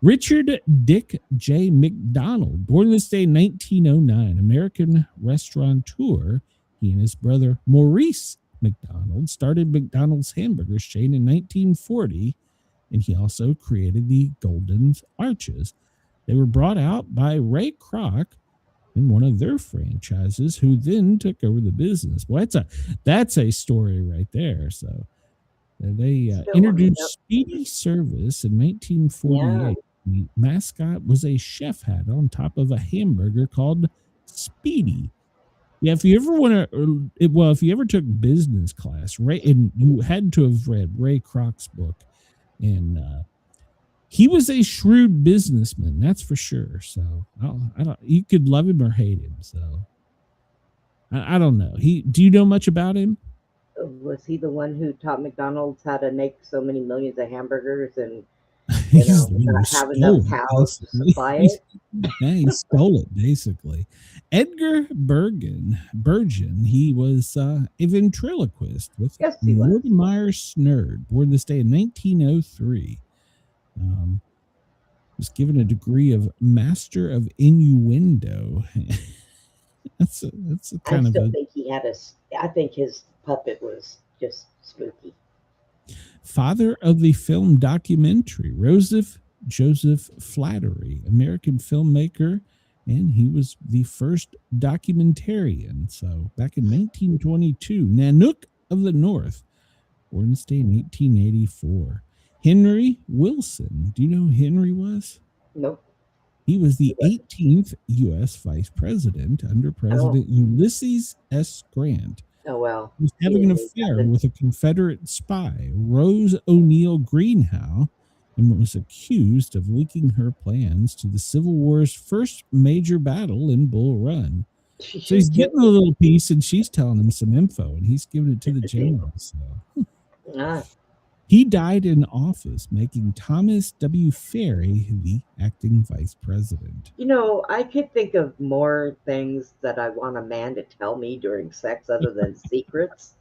Richard Dick J. McDonald, born this day in 1909, American restaurateur. He and his brother Maurice McDonald started McDonald's hamburgers chain in 1940, and he also created the Golden Arches. They were brought out by Ray Kroc in one of their franchises, who then took over the business. Well, that's a story right there. So they introduced Speedy Service in 1948. The mascot was a chef hat on top of a hamburger called Speedy. Yeah, if you ever want to, if you ever took business class, and you had to have read Ray Kroc's book, and he was a shrewd businessman, that's for sure. So I don't. You could love him or hate him. So I don't know. Do you know much about him? Was he the one who taught McDonald's how to make so many millions of hamburgers and not have enough cows to supply it? Yeah, he stole it, basically. Edgar Bergen, he was a ventriloquist with Mortimer Snerd, born this day in 1903. Was given a degree of Master of Innuendo. that's a kind of. I still think he had I think his puppet was just spooky. Father of the film documentary, Joseph Flattery, American filmmaker, and he was the first documentarian. So back in 1922, Nanook of the North, born this day in 1884. Henry Wilson. Do you know who Henry was? Nope. He was the 18th U.S. Vice President under President Ulysses S. Grant. Oh, well. He was having an affair with a Confederate spy, Rose O'Neill Greenhow, and was accused of leaking her plans to the Civil War's first major battle in Bull Run. So he's getting a little piece, and she's telling him some info, and he's giving it to the general. So. He died in office, making Thomas W. Ferry the acting vice president. You know, I could think of more things that I want a man to tell me during sex other than secrets.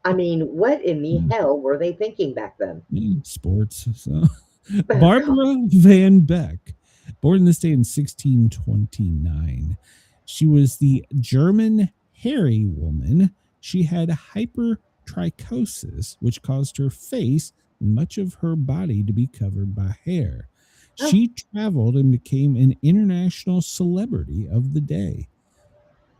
I mean, what in the hell were they thinking back then? Sports. So. Barbara Van Beck, born this day in 1629. She was the German hairy woman. She had hypertrichosis, which caused her face and much of her body to be covered by hair. She traveled and became an international celebrity of the day.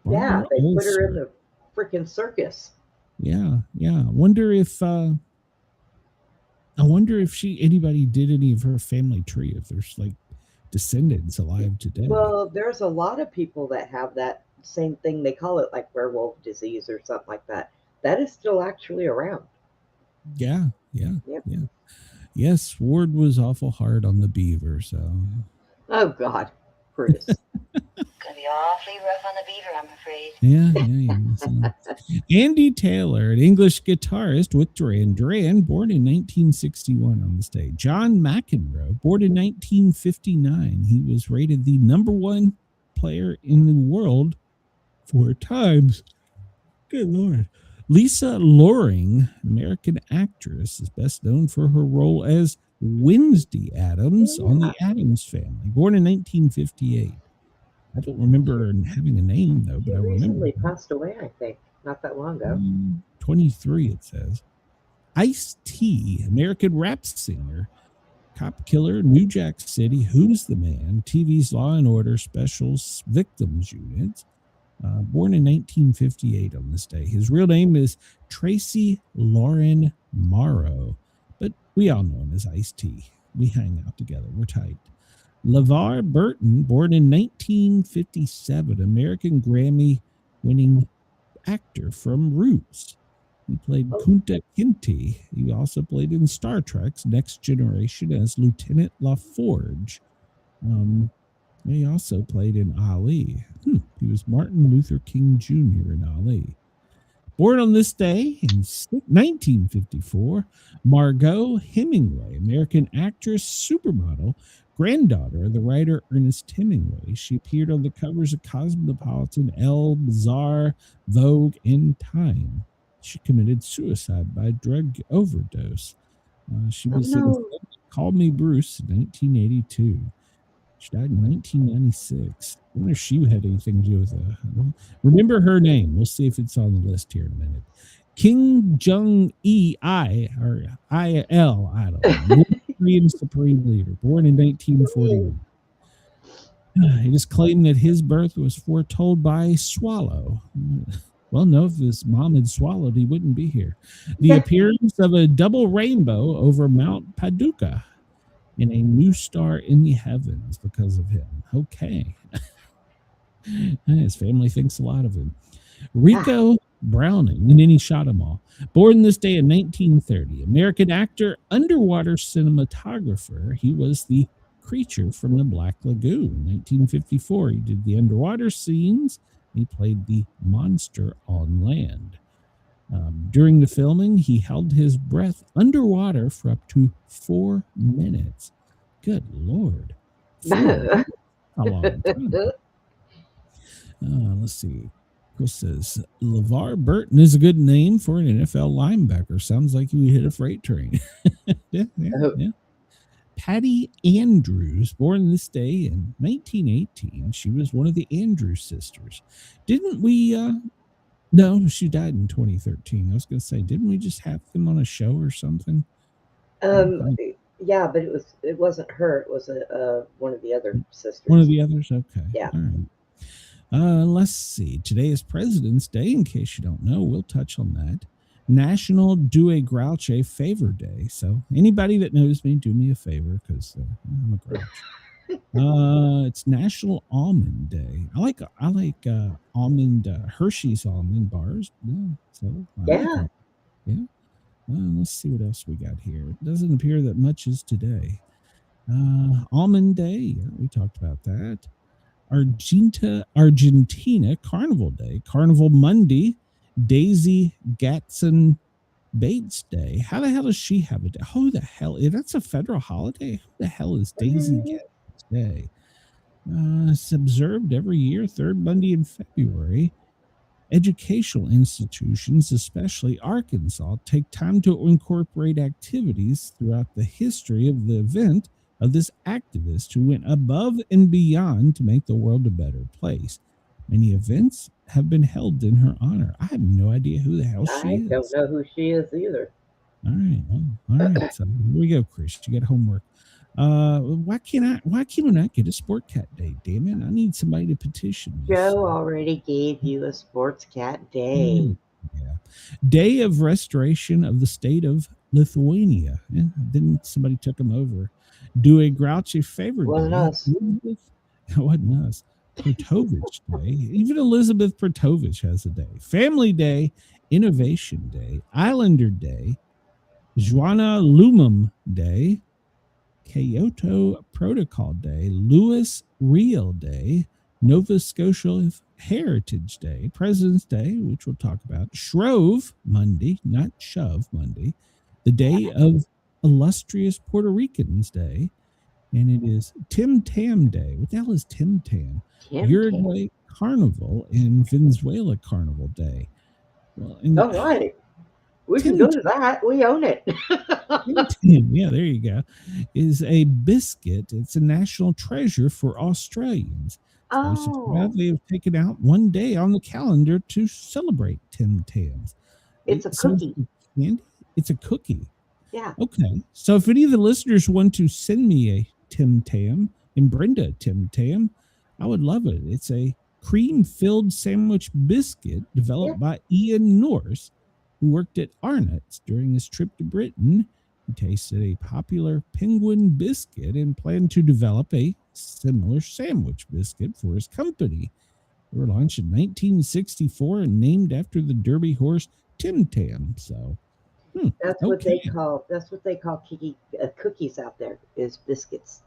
Yeah, they put her in the freaking circus. Yeah. I wonder if anybody did any of her family tree, if there's like descendants alive today. Well, there's a lot of people that have that same thing. They call it like werewolf disease or something like that. That is still actually around. Yeah. Yes, Ward was awful hard on the beaver, so. Oh, God, Chris. Gonna be awfully rough on the beaver, I'm afraid. Yeah. So. Andy Taylor, an English guitarist with Duran Duran, born in 1961 on this day. John McEnroe, born in 1959. He was rated the #1 player in the world 4 times. Good Lord. Lisa Loring, American actress, is best known for her role as Wednesday Addams on The Addams Family, born in 1958. I don't remember her having a name, though, but I remember. She recently passed away, I think, not that long ago. 23, it says. Ice-T, American rap singer, cop killer, New Jack City, Who's the Man, TV's Law and Order Special Victims Unit. Born in 1958 on this day. His real name is Tracy Lauren Morrow, but we all know him as Ice-T. We hang out together. We're tight. LeVar Burton, born in 1957, American Grammy-winning actor from Roots. He played Kunta Kinte. He also played in Star Trek's Next Generation as Lieutenant LaForge. He also played in Ali. He was Martin Luther King Jr. in Ali. Born on this day in 1954, Margot Hemingway, American actress, supermodel, granddaughter of the writer Ernest Hemingway. She appeared on the covers of Cosmopolitan, Elle, Bazaar, Vogue, and Time. She committed suicide by drug overdose. She was in Call Me Bruce in 1982. She died in 1996. I wonder if she had anything to do with it. Remember her name. We'll see if it's on the list here in a minute. Kim Jong-I, or I-L, I don't know. Korean Supreme Leader, born in 1941. It is claimed that his birth was foretold by a swallow. Well, no, if his mom had swallowed, he wouldn't be here. The appearance of a double rainbow over Mount Paducah and a new star in the heavens because of him. Okay. His family thinks a lot of him. Rico Browning, and then he shot them all. Born this day in 1930, American actor, underwater cinematographer. He was the creature from the Black Lagoon. 1954, he did the underwater scenes. He played the monster on land. During the filming, he held his breath underwater for up to 4 minutes. Good Lord. A long time. Let's see. Chris says, LeVar Burton is a good name for an NFL linebacker. Sounds like you hit a freight train. Yeah. Patty Andrews, born this day in 1918. She was one of the Andrews sisters. Didn't we... No, she died in 2013. I was going to say, didn't we just have them on a show or something? Yeah, but it wasn't her. It was one of the other sisters. One of the others? Okay. Yeah. All right. Let's see. Today is President's Day. In case you don't know, we'll touch on that. National Do a Grouch a Favor Day. So anybody that knows me, do me a favor because I'm a grouch. It's National Almond Day. I like almond Hershey's almond bars. Yeah. Let's see what else we got here. It doesn't appear that much is today. Almond Day. Yeah, we talked about that. Argentina Carnival Day. Carnival Monday. Daisy Gatson Bates Day. How the hell does she have a day? Who the hell? That's a federal holiday. Who the hell is Daisy Gatson Day? It's observed every year, third Monday in February. Educational institutions, especially Arkansas, take time to incorporate activities throughout the history of the event of this activist who went above and beyond to make the world a better place. Many events have been held in her honor. I have no idea who the hell she is. I don't know who she is either. All right. Well, all right. So here we go, Chris. You got homework. Why can't we not get a Sportcat Day? Damn it. I need somebody to petition this. Joe already gave you a Sportscat Day. Yeah. Day of Restoration of the State of Lithuania. Yeah, then somebody took them over. Do a grouchy favor. Wasn't us. It wasn't us. Pertovich Day. Even Elizabeth Pertovich has a day. Family Day, Innovation Day, Islander Day, Joanna Lumum Day, Kyoto Protocol Day, Louis Real Day, Nova Scotia Heritage Day, President's Day, which we'll talk about, Shrove Monday, not Shove Monday, the Day of Illustrious Puerto Ricans Day, and it is Tim Tam Day. What the hell is Tim Tam? Uruguay Carnival and Venezuela Carnival Day. Well, all right. We can go to that. We own it. Yeah, there you go. Is a biscuit. It's a national treasure for Australians. So they have taken out one day on the calendar to celebrate Tim Tams. It's a cookie. It's a cookie. Yeah. Okay. So if any of the listeners want to send me a Tim Tam and Brenda Tim Tam, I would love it. It's a cream-filled sandwich biscuit developed by Ian Norse, who worked at Arnott's during his trip to Britain. He tasted a popular penguin biscuit and planned to develop a similar sandwich biscuit for his company. They were launched in 1964 and named after the Derby horse Tim Tam. So That's what they call cookies out there, is biscuits.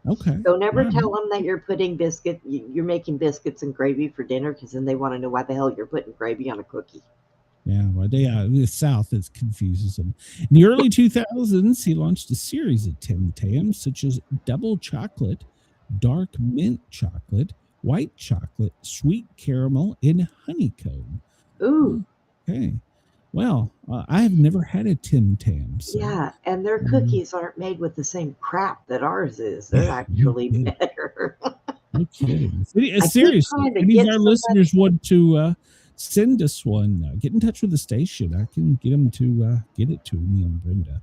Okay. Don't ever All tell right. them that you're making biscuits and gravy for dinner, because then they want to know why the hell you're putting gravy on a cookie. Yeah, well, the South, it confuses them. In the early 2000s, he launched a series of Tim Tams, such as double chocolate, dark mint chocolate, white chocolate, sweet caramel, and honeycomb. Ooh. Okay. Well, I have never had a Tim Tam. So. Yeah, and their cookies aren't made with the same crap that ours is. They're actually better. No kidding. Seriously, if any of our listeners want to send us one, get in touch with the station. I can get them to get it to me and Brenda.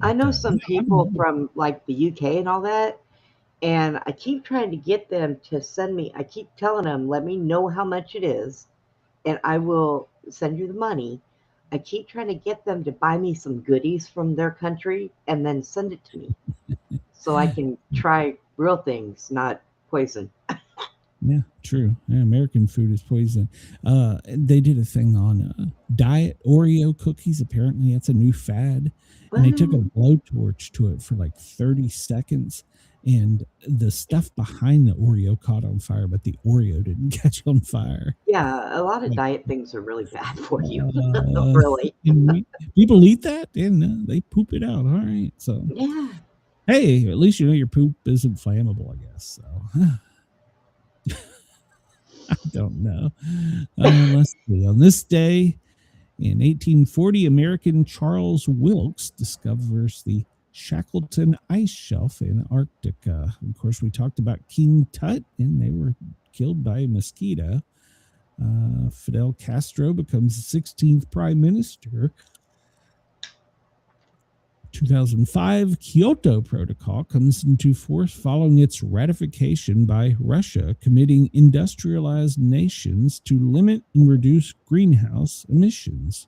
I know some people from like the UK and all that, and I keep trying to get them to send me. I keep telling them, let me know how much it is, and I will send you the money. I keep trying to get them to buy me some goodies from their country and then send it to me so I can try real things, not poison. Yeah, true. Yeah, American food is poison. They did a thing on diet Oreo cookies. Apparently, that's a new fad. And they took a blowtorch to it for like 30 seconds. And the stuff behind the Oreo caught on fire, but the Oreo didn't catch on fire. Yeah, a lot of diet things are really bad for you. Really. People eat that and they poop it out. All right. So, yeah. Hey, at least you know your poop isn't flammable, I guess. So, I don't know. Let's see. On this day in 1840, American Charles Wilkes discovers the Shackleton Ice Shelf in Antarctica. Of course, we talked about King Tut, and they were killed by a mosquito. Fidel Castro becomes the 16th prime minister. 2005, Kyoto Protocol comes into force following its ratification by Russia, committing industrialized nations to limit and reduce greenhouse emissions.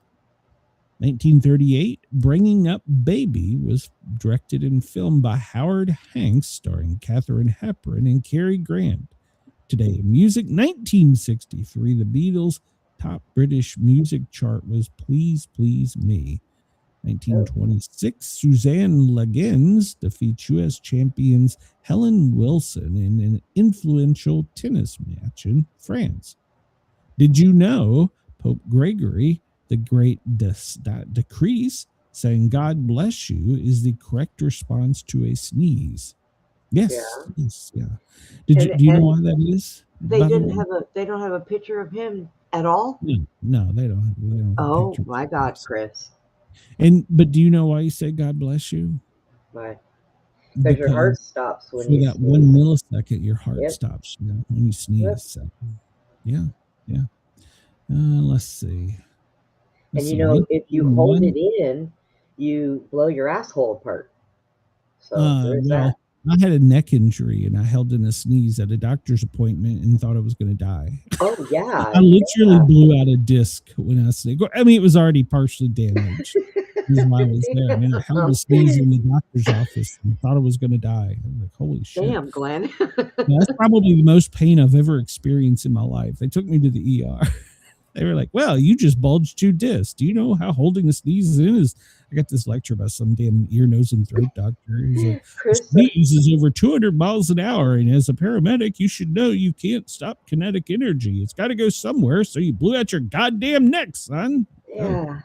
1938, Bringing Up Baby was directed and filmed by Howard Hanks, starring Katharine Hepburn and Cary Grant. Today in music, 1963, the Beatles' top British music chart was Please Please Me. 1926, Suzanne Legends defeats U.S. champions Helen Wilson in an influential tennis match in France. Did you know Pope Gregory the Great decrees saying God bless you is the correct response to a sneeze? Yes. Yeah. Yes, yeah. Do you know why that is? They don't have a picture of him at all? No, they don't. Oh my God, Chris. But do you know why you say God bless you? Why? Because your heart stops when you sneeze. For that 1 millisecond, your heart stops when you sneeze. Yep. So, yeah. Let's see. And you know, if you hold it in, you blow your asshole apart. So there's that. I had a neck injury and I held in a sneeze at a doctor's appointment and thought I was going to die. Oh, yeah. I literally blew out a disc when I sneezed. I mean, it was already partially damaged. While I was there. I mean, I held a sneeze in the doctor's office and thought I was going to die. I was like, holy shit. Damn, Glenn. That's probably the most pain I've ever experienced in my life. They took me to the ER. They were like, well, you just bulged 2 discs. Do you know how holding a sneeze in is? I got this lecture by some damn ear, nose, and throat doctor. He's like, sneeze is over 200 miles an hour. And as a paramedic, you should know you can't stop kinetic energy. It's got to go somewhere. So you blew out your goddamn neck, son. Yeah.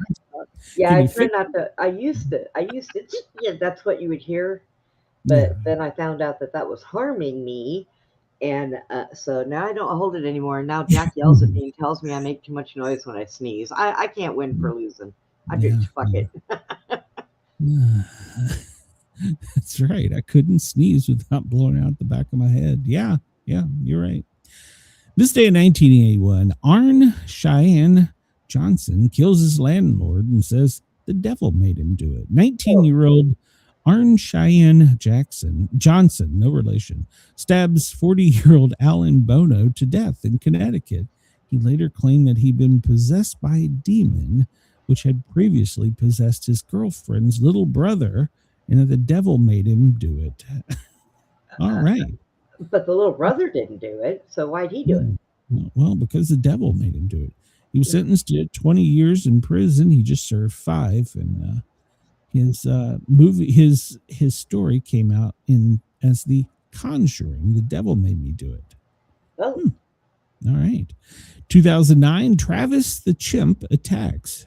Yeah, I turned out I used to, yeah, that's what you would hear. But then I found out that was harming me. And so now I don't hold it anymore. And now Jack yells at me and tells me I make too much noise when I sneeze. I can't win for losing. I just fuck it. That's right. I couldn't sneeze without blowing out the back of my head. Yeah, you're right. This day in 1981, Arne Cheyenne Johnson kills his landlord and says the devil made him do it. 19-year-old Arne Cheyenne Johnson, no relation, stabs 40-year-old Alan Bono to death in Connecticut. He later claimed that he'd been possessed by a demon, which had previously possessed his girlfriend's little brother, and that the devil made him do it. All right. But the little brother didn't do it, so why'd he do it? Well, because the devil made him do it. He was sentenced to 20 years in prison. He just served 5, and his movie, his story came out as The Conjuring. The Devil Made Me Do It. Oh. All right. 2009, Travis the chimp attacks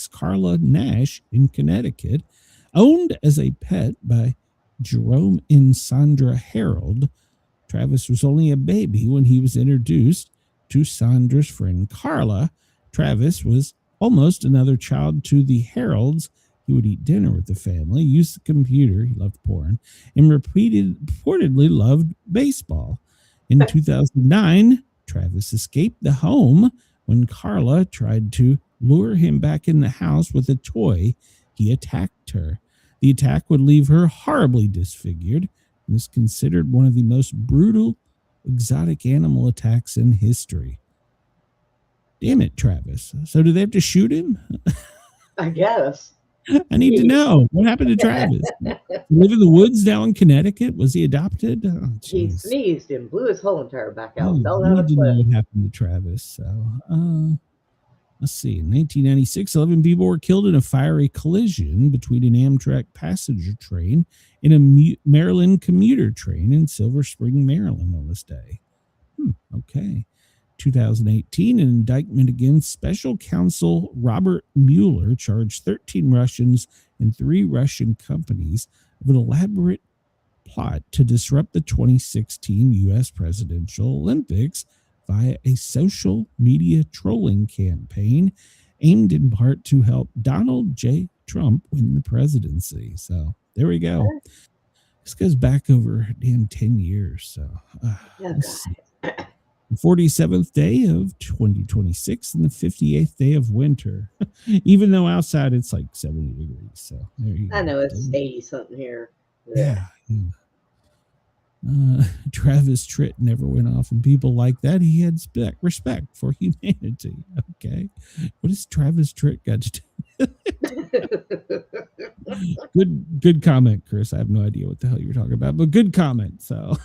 Carla Nash in Connecticut, owned as a pet by Jerome and Sandra Harold. Travis was only a baby when he was introduced to Sandra's friend Carla. Travis was almost another child to the Harolds. He would eat dinner with the family, use the computer, he loved porn, and reportedly loved baseball. In 2009, Travis escaped the home when Carla tried to lure him back in the house with a toy. He attacked her. The attack would leave her horribly disfigured and is considered one of the most brutal exotic animal attacks in history. Damn it, Travis. So do they have to shoot him? I guess. I need to know. What happened to Travis? Live in the woods down in Connecticut? Was he adopted? Oh, he sneezed and blew his whole entire back out. I need to know what happened to Travis. So, let's see. In 1996, 11 people were killed in a fiery collision between an Amtrak passenger train and a Maryland commuter train in Silver Spring, Maryland on this day. Okay. 2018, an indictment against special counsel Robert Mueller charged 13 Russians and 3 Russian companies of an elaborate plot to disrupt the 2016 U.S. presidential Olympics via a social media trolling campaign aimed in part to help Donald J. Trump win the presidency. So there we go. This goes back over damn 10 years. So let's see. The 47th day of 2026 and the 58th day of winter, even though outside it's like 70 degrees. So there you go. I know it's 80 something here. Yeah. Travis Tritt never went off, and people like that. He had respect for humanity. Okay. What has Travis Tritt got to do? Good comment, Chris. I have no idea what the hell you're talking about, but good comment. So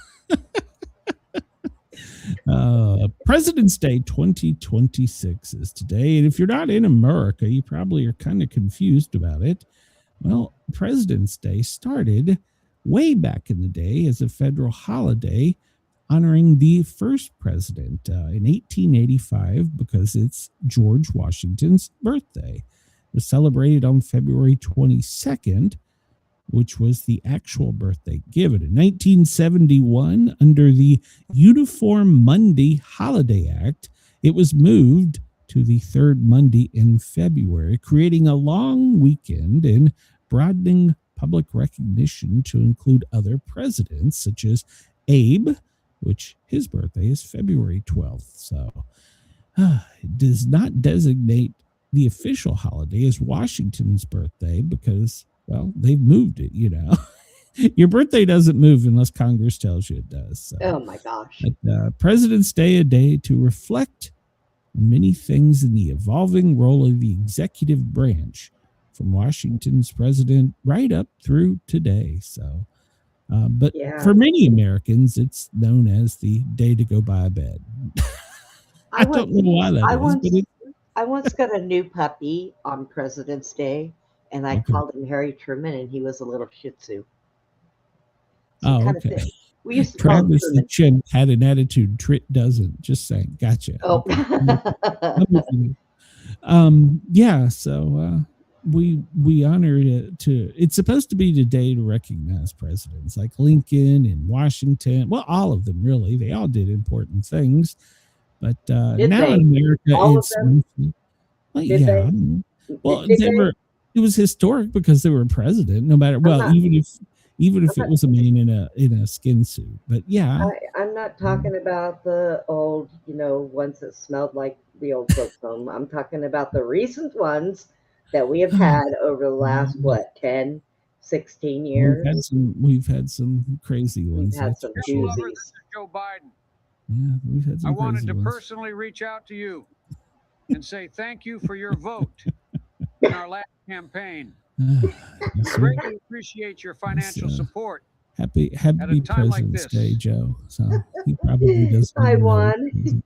President's Day 2026 is today, and if you're not in America, you probably are kind of confused about it. Well, President's Day started way back in the day as a federal holiday honoring the first president in 1885 because it's George Washington's birthday. It was celebrated on February 22nd, which was the actual birthday given. In 1971, under the Uniform Monday Holiday Act, it was moved to the third Monday in February, creating a long weekend and broadening public recognition to include other presidents, such as Abe, which his birthday is February 12th. So it does not designate the official holiday as Washington's birthday because, well, they've moved it, you know. Your birthday doesn't move unless Congress tells you it does. So. Oh, my gosh. But, President's Day, a day to reflect on many things in the evolving role of the executive branch from Washington's president right up through today. So, but for many Americans, it's known as the day to go buy a bed. I don't know why that is. I once got a new puppy on President's Day, and I called him Harry Truman, and he was a little Shih Tzu. Okay. We used to Travis the Chimp had an attitude. Tritt doesn't. Just saying. Gotcha. Oh. Yeah. So we honor it it's supposed to be the day to recognize presidents like Lincoln and Washington. Well, all of them really. They all did important things. But now in America, it's it was historic because they were president. No matter even if it was a man in a skin suit. But yeah, I'm not talking about the old, ones that smelled like the old folks' home. I'm talking about the recent ones that we have had over the last 10, 16 years. We've had some crazy ones. We've had some doozies. Joe Biden. Yeah, we've had some I wanted to ones. personally reach out to you and say thank you for your vote in our last campaign. Greatly appreciate your financial support. Happy President's Day, Joe. So he probably doesn't. I won.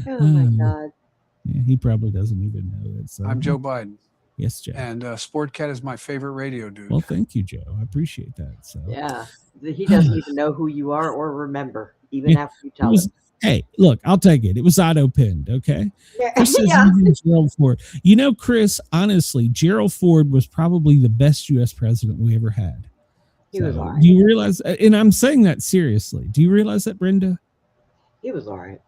Oh my God. Yeah, he probably doesn't even know it. So. I'm Joe Biden. Yes, Joe. And Sportcat is my favorite radio dude. Well, thank you, Joe. I appreciate that. So Yeah. He doesn't even know who you are or remember, even after you tell him. Hey, look, I'll take it. It was auto-pinned, okay? Yeah. Chris says Gerald Ford. You know, Chris, honestly, Gerald Ford was probably the best U.S. president we ever had. He was all right. Do you realize, and I'm saying that seriously, do you realize that, Brenda? He was all right.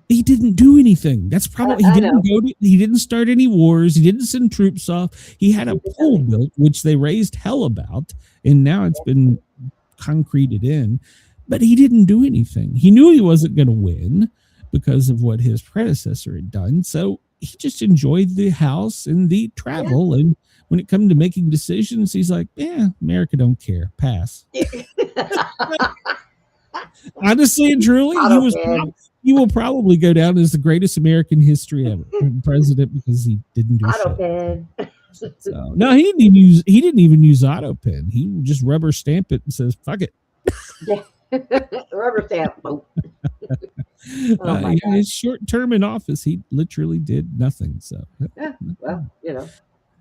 He didn't do anything. That's probably he didn't start any wars. He didn't send troops off. He had a pool built, which they raised hell about, and now it's been concreted in. But he didn't do anything. He knew he wasn't going to win because of what his predecessor had done. So he just enjoyed the house and the travel. And when it comes to making decisions, he's like, yeah, America don't care. Pass. Honestly and truly, he will probably go down as the greatest American history ever president because he didn't do shit. So, no, he didn't even use auto pen. He would just rubber stamp it and says, fuck it. Rubber stamp. His short term in office, he literally did nothing. So, yeah, well, you know.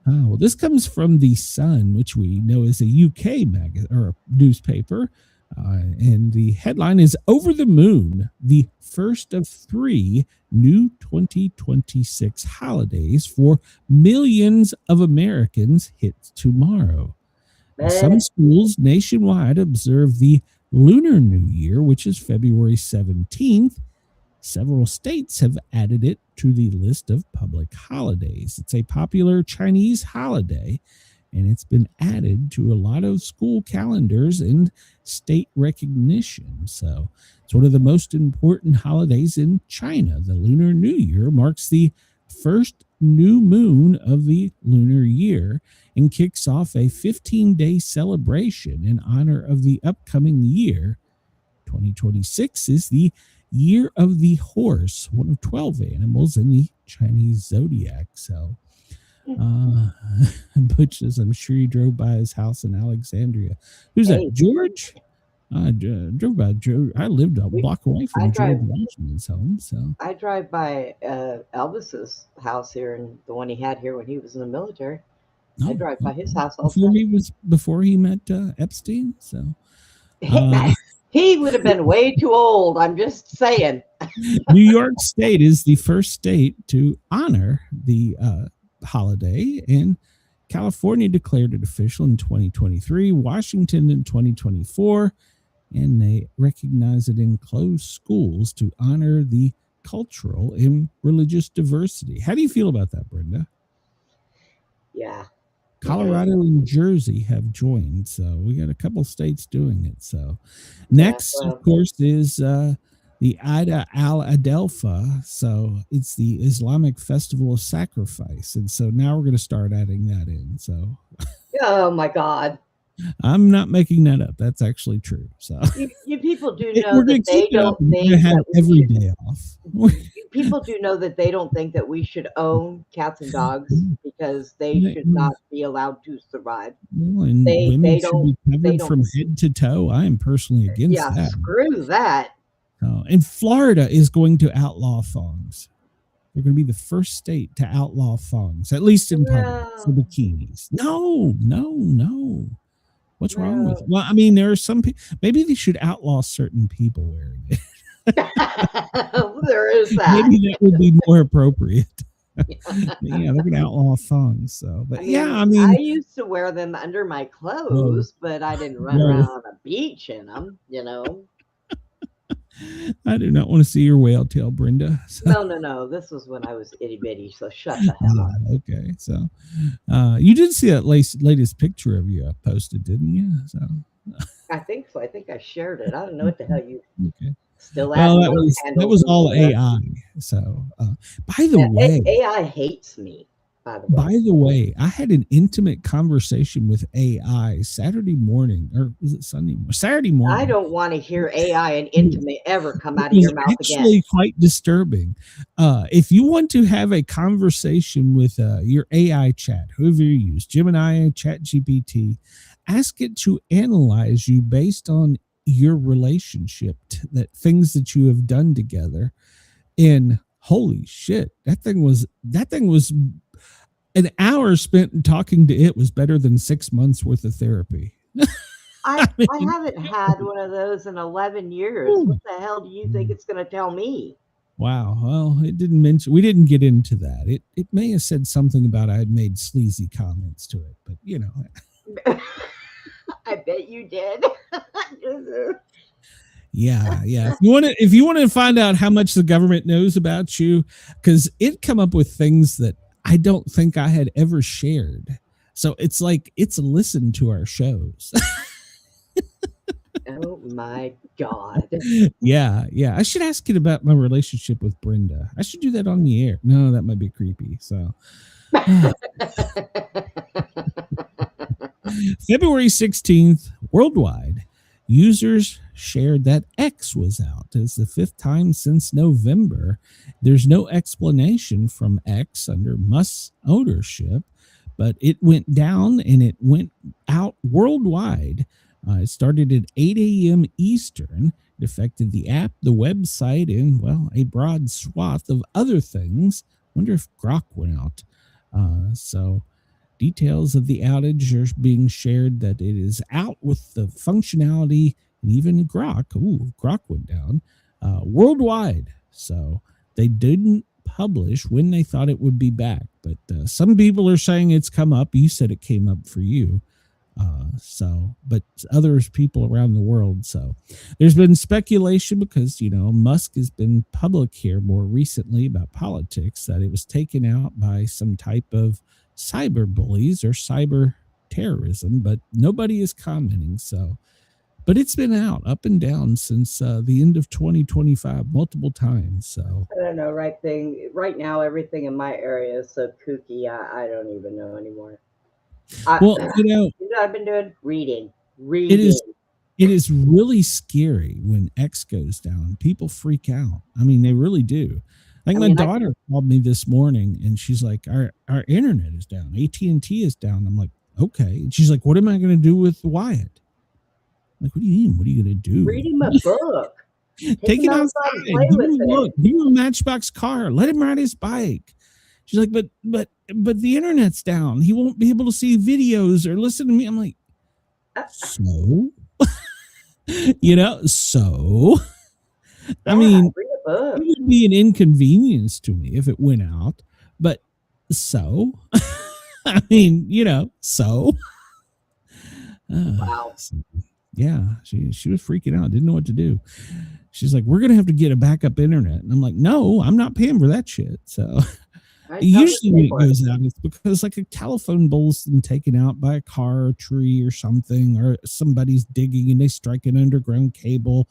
Well, this comes from the Sun, which we know is a UK or newspaper, and the headline is "Over the Moon: The first of 3 new 2026 holidays for millions of Americans hits tomorrow." Some schools nationwide observe the Lunar New Year, which is February 17th. Several states have added it to the list of public holidays. It's a popular Chinese holiday, and it's been added to a lot of school calendars and state recognition. So it's one of the most important holidays in China. The Lunar New Year marks the first new moon of the lunar year and kicks off a 15-day celebration in honor of the upcoming year. 2026 is the year of the horse, one of 12 animals in the Chinese zodiac. So, Butch says, I'm sure you drove by his house in Alexandria. Who's that? George? I drove by George. I lived a block away from George Washington's home. So I drive by Elvis's house here, and the one he had here when he was in the military. I drive by his house all the time. Before he met Epstein. So he would have been way too old. I'm just saying. New York State is the first state to honor the holiday, and California declared it official in 2023, Washington in 2024, and they recognize it in closed schools to honor the cultural and religious diversity. How do you feel about that, Brenda? Yeah. Colorado and Jersey have joined, so we got a couple states doing it. So next, of course, is the Ida al-Adelpha. So it's the Islamic festival of sacrifice, and so now we're going to start adding that in. So, oh my God, I'm not making that up. That's actually true. So you people do know that they don't think have every day off. People do know that they don't think that we should own cats and dogs because they should not be allowed to survive. Well, and women should be covered from head to toe. I am personally against that. Yeah, screw that. And Florida is going to outlaw thongs. They're going to be the first state to outlaw thongs, at least in public, for bikinis. No. What's wrong with it? Well, I mean, there are some people, maybe they should outlaw certain people wearing it. There is that. Maybe that would be more appropriate. Yeah, they're going to outlaw thongs. So, but I mean, I used to wear them under my clothes, but I didn't run around on a beach in them, you know. I do not want to see your whale tail, Brenda. So. No. This was when I was itty bitty, so shut the hell up. Okay, so you did see that latest picture of you I posted, didn't you? So I think so. I think I shared it. I don't know what the hell you still. Well, that was all AI. So, by the way, AI hates me. By the way, I had an intimate conversation with AI Saturday morning, or was it Sunday morning? Saturday morning. I don't want to hear AI and intimate ever come out of your mouth again. It's actually quite disturbing. If you want to have a conversation with your AI chat, whoever you use, Gemini, ChatGPT, ask it to analyze you based on your relationship, that things that you have done together. And holy shit, that thing was an hour spent talking to it was better than 6 months worth of therapy. I haven't had one of those in 11 years. What the hell do you think it's going to tell me? Wow. Well, it didn't mention, we didn't get into that. It may have said something about I had made sleazy comments to it, but you know. I bet you did. Yeah. If you want to find out how much the government knows about you, because it come up with things that I don't think I had ever shared. So it's like it's a listen to our shows. Oh my God. Yeah. I should ask it about my relationship with Brenda. I should do that on the air. No, that might be creepy. So February 16th, worldwide, users shared that X was out. It's the 5th time since November. There's no explanation from X under Musk's ownership, but it went down and it went out worldwide. It started at 8 a.m. Eastern. It affected the app, the website, and, well, a broad swath of other things. Wonder if Grok went out. So details of the outage are being shared that it is out with the functionality, and even Grok. Ooh, Grok went down worldwide. So they didn't publish when they thought it would be back, but some people are saying it's come up. You said it came up for you. But others, people around the world. So there's been speculation because, you know, Musk has been public here more recently about politics that it was taken out by some type of cyber bullies or cyber terrorism, but nobody is commenting. So, but it's been out up and down since the end of 2025 multiple times. So I don't know. Right now, everything in my area is so kooky. I don't even know anymore. Well, you know, I've been doing reading. It is really scary when X goes down. People freak out. I mean, they really do. Like my daughter called me this morning and she's like, our internet is down. AT&T is down. I'm like, okay. And she's like, what am I going to do with Wyatt? I'm like, what do you mean? What are you going to do? Read him a book. Take him outside. Give him a Matchbox car. Let him ride his bike. She's like, but the internet's down. He won't be able to see videos or listen to me. I'm like, so, you know, so, I mean, it would be an inconvenience to me if it went out, but so, I mean, you know, so, wow. Yeah, she was freaking out. Didn't know what to do. She's like, we're going to have to get a backup internet. And I'm like, no, I'm not paying for that shit. So usually when it goes out, it's because like a telephone pole's been taken out by a car or tree or something, or somebody's digging and they strike an underground cable.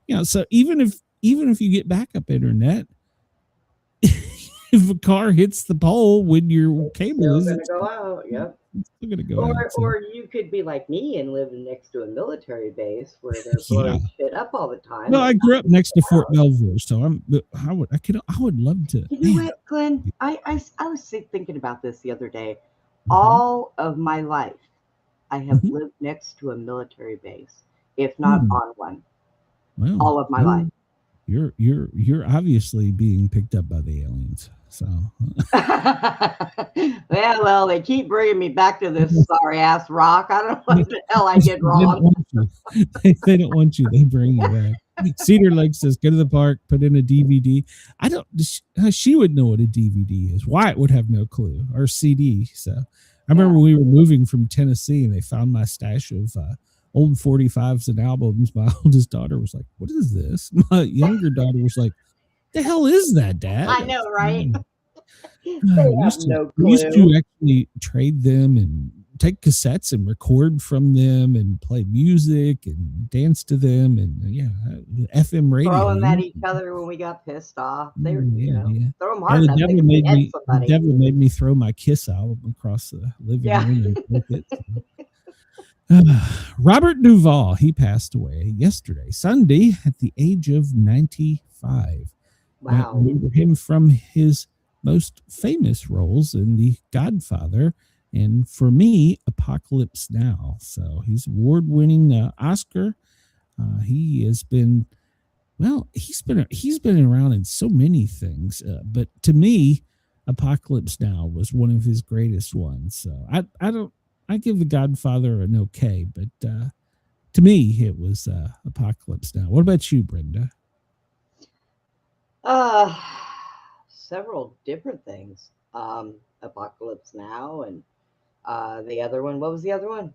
You know, so even if you get backup internet, if a car hits the pole when your cable is going to go out, yep. It's still going to go out. Or you could be like me and live next to a military base where they're blowing shit up all the time. No, I grew up next to Fort Belvoir, so I would love to. You know what, Glenn? I was thinking about this the other day. All of my life, I have lived next to a military base, if not on one. Well, all of my life. You're obviously being picked up by the aliens. So well, they keep bringing me back to this sorry ass rock. I don't know what the hell I did wrong. They don't want you. They bring you back. Cedar Lake says, go to the park, put in a DVD. She would know what a DVD is. Wyatt would have no clue, or CD. So I remember we were moving from Tennessee and they found my stash of old 45s and albums. My oldest daughter was like, what is this? My younger daughter was like, the hell is that, Dad? I know, right? We used to actually trade them and take cassettes and record from them and play music and dance to them and FM radio. Throw them at each other when we got pissed off. They were, throw them hard. The devil made me throw my Kiss album across the living room and break it. Robert Duvall, he passed away yesterday, Sunday, at the age of 95. Wow. Remember him from his most famous roles in The Godfather, and for me, Apocalypse Now. So he's award-winning Oscar. He has been Well, he's been around in so many things, but to me, Apocalypse Now was one of his greatest ones. So I give The Godfather an okay, but to me, it was Apocalypse Now. What about you, Brenda? Several different things. Apocalypse Now and the other one. What was the other one?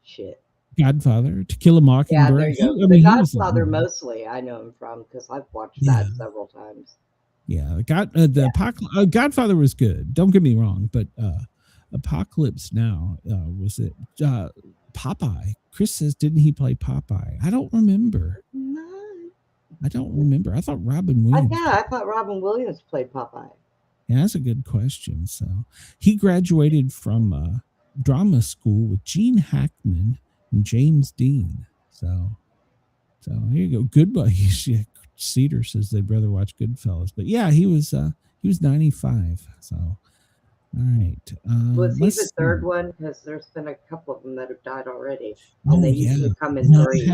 Shit. Godfather, To Kill a Mockingbird. Yeah, there you go. The Godfather mostly I know him from because I've watched that several times. Yeah, Godfather was good. Don't get me wrong, but Apocalypse Now was it Popeye? Chris says, didn't he play Popeye? I don't remember. No. I don't remember. I thought Robin Williams. I thought Robin Williams played Popeye. Yeah, that's a good question. So he graduated from drama school with Gene Hackman and James Dean. So here you go. Goodbye. Cedar says they'd rather watch Goodfellas, but yeah, he was 95. So all right. Was he the third one? Because there's been a couple of them that have died already, and Oh, they yeah. usually come in No, threes.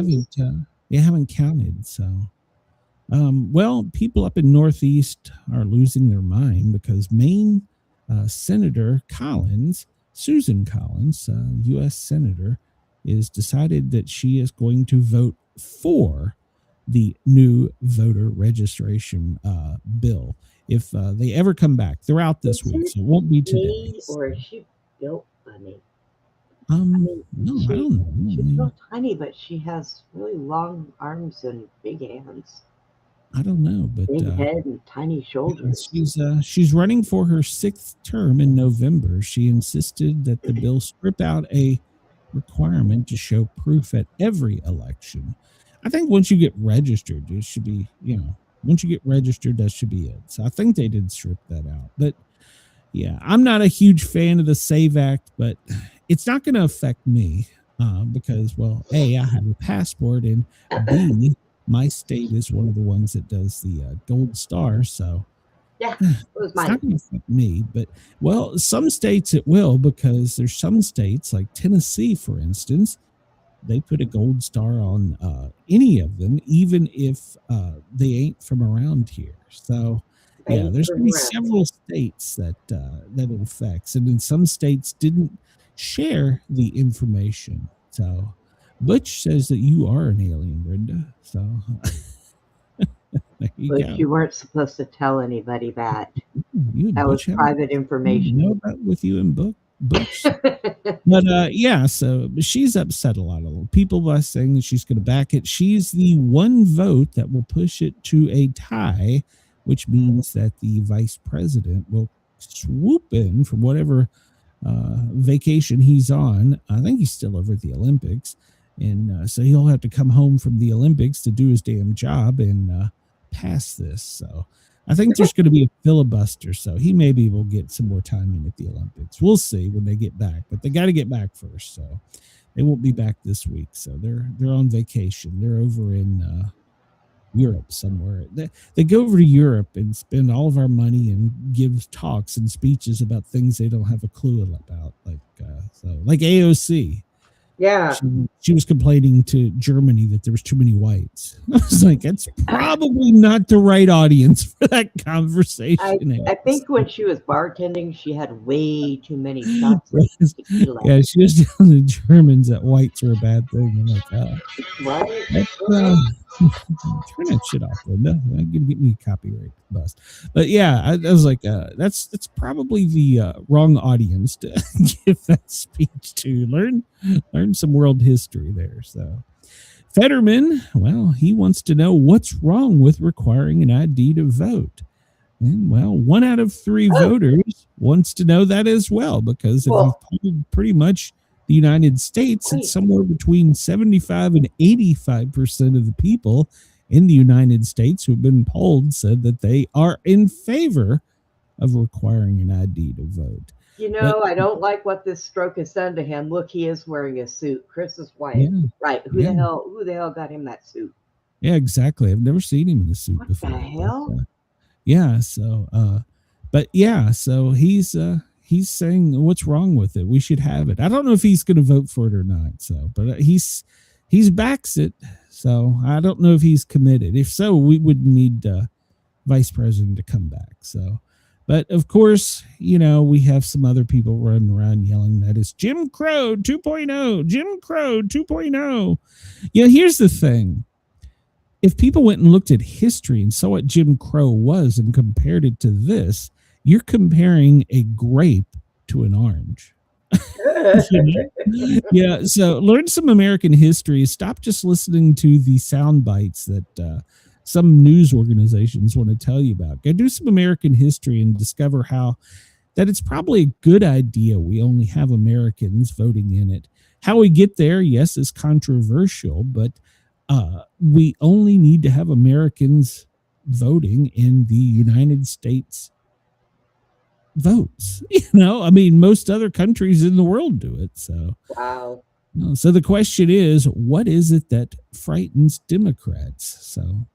they haven't counted. So, well, people up in Northeast are losing their mind because Maine Senator Collins, Susan Collins, U.S. Senator, is decided that she is going to vote for the new voter registration bill. If they ever come back, they're out this week, so it won't be today. Or is she built funny? No, I don't know. She's real tiny, but she has really long arms and big hands. I don't know, but big head and tiny shoulders. She's running for her 6th term in November. She insisted that the bill strip out a requirement to show proof at every election. I think once you get registered, it should be, once you get registered, that should be it. So I think they did strip that out. But yeah, I'm not a huge fan of the SAVE Act, but it's not going to affect me because, well, A, I have a passport, and B, my state is one of the ones that does the gold star. So yeah, it was mine. It's not going to affect me, but well, some states it will, because there's some states like Tennessee, for instance, they put a gold star on any of them, even if they ain't from around here. So yeah, there's going to be several states that it affects, and then some states didn't share the information. So Butch says that you are an alien, Brenda. So but you weren't supposed to tell anybody that. That was private information. You know that with you in Butch. But yeah, so she's upset a lot of people by saying that she's going to back it. She's the one vote that will push it to a tie, which means that the vice president will swoop in from whatever vacation he's on. I think he's still over at the Olympics. And so he'll have to come home from the Olympics to do his damn job and pass this. So I think there's going to be a filibuster. So he maybe will get some more time in at the Olympics. We'll see when they get back, but they got to get back first. So they won't be back this week. So they're on vacation. They're over in Europe somewhere. They go over to Europe and spend all of our money and give talks and speeches about things they don't have a clue about. Like AOC. Yeah. She was complaining to Germany that there was too many whites. I was like, that's probably not the right audience for that conversation. I think when she was bartending, she had way too many shots of tequila. Yeah, she was telling the Germans that whites were a bad thing. I'm like, right? Turn that shit off, Linda. You're gonna get me a copyright bust. But yeah, I was like, that's probably the wrong audience to give that speech to. Learn some world history there. So Fetterman, well, he wants to know what's wrong with requiring an ID to vote. And well, 1 out of 3 voters wants to know that as well, because if you've polled pretty much the United States, it's somewhere between 75 and 85% of the people in the United States who have been polled said that they are in favor of requiring an ID to vote. I don't like what this stroke has done to him. Look, he is wearing a suit. Chris is white. Yeah, right. Who the hell got him that suit? Yeah, exactly. I've never seen him in a suit before. What the hell? But, yeah. So, but yeah, so he's saying what's wrong with it. We should have it. I don't know if he's going to vote for it or not. So, but he's backs it. So I don't know if he's committed. If so, we would need vice president to come back. So, but of course, we have some other people running around yelling that it's Jim Crow 2.0, Jim Crow 2.0. Here's the thing. If people went and looked at history and saw what Jim Crow was and compared it to this, you're comparing a grape to an orange. Yeah, so learn some American history. Stop just listening to the sound bites that some news organizations want to tell you about. Go do some American history and discover that it's probably a good idea we only have Americans voting in it. How we get there, yes, is controversial, but we only need to have Americans voting in the United States votes. Most other countries in the world do it. So, wow. So the question is, what is it that frightens Democrats? So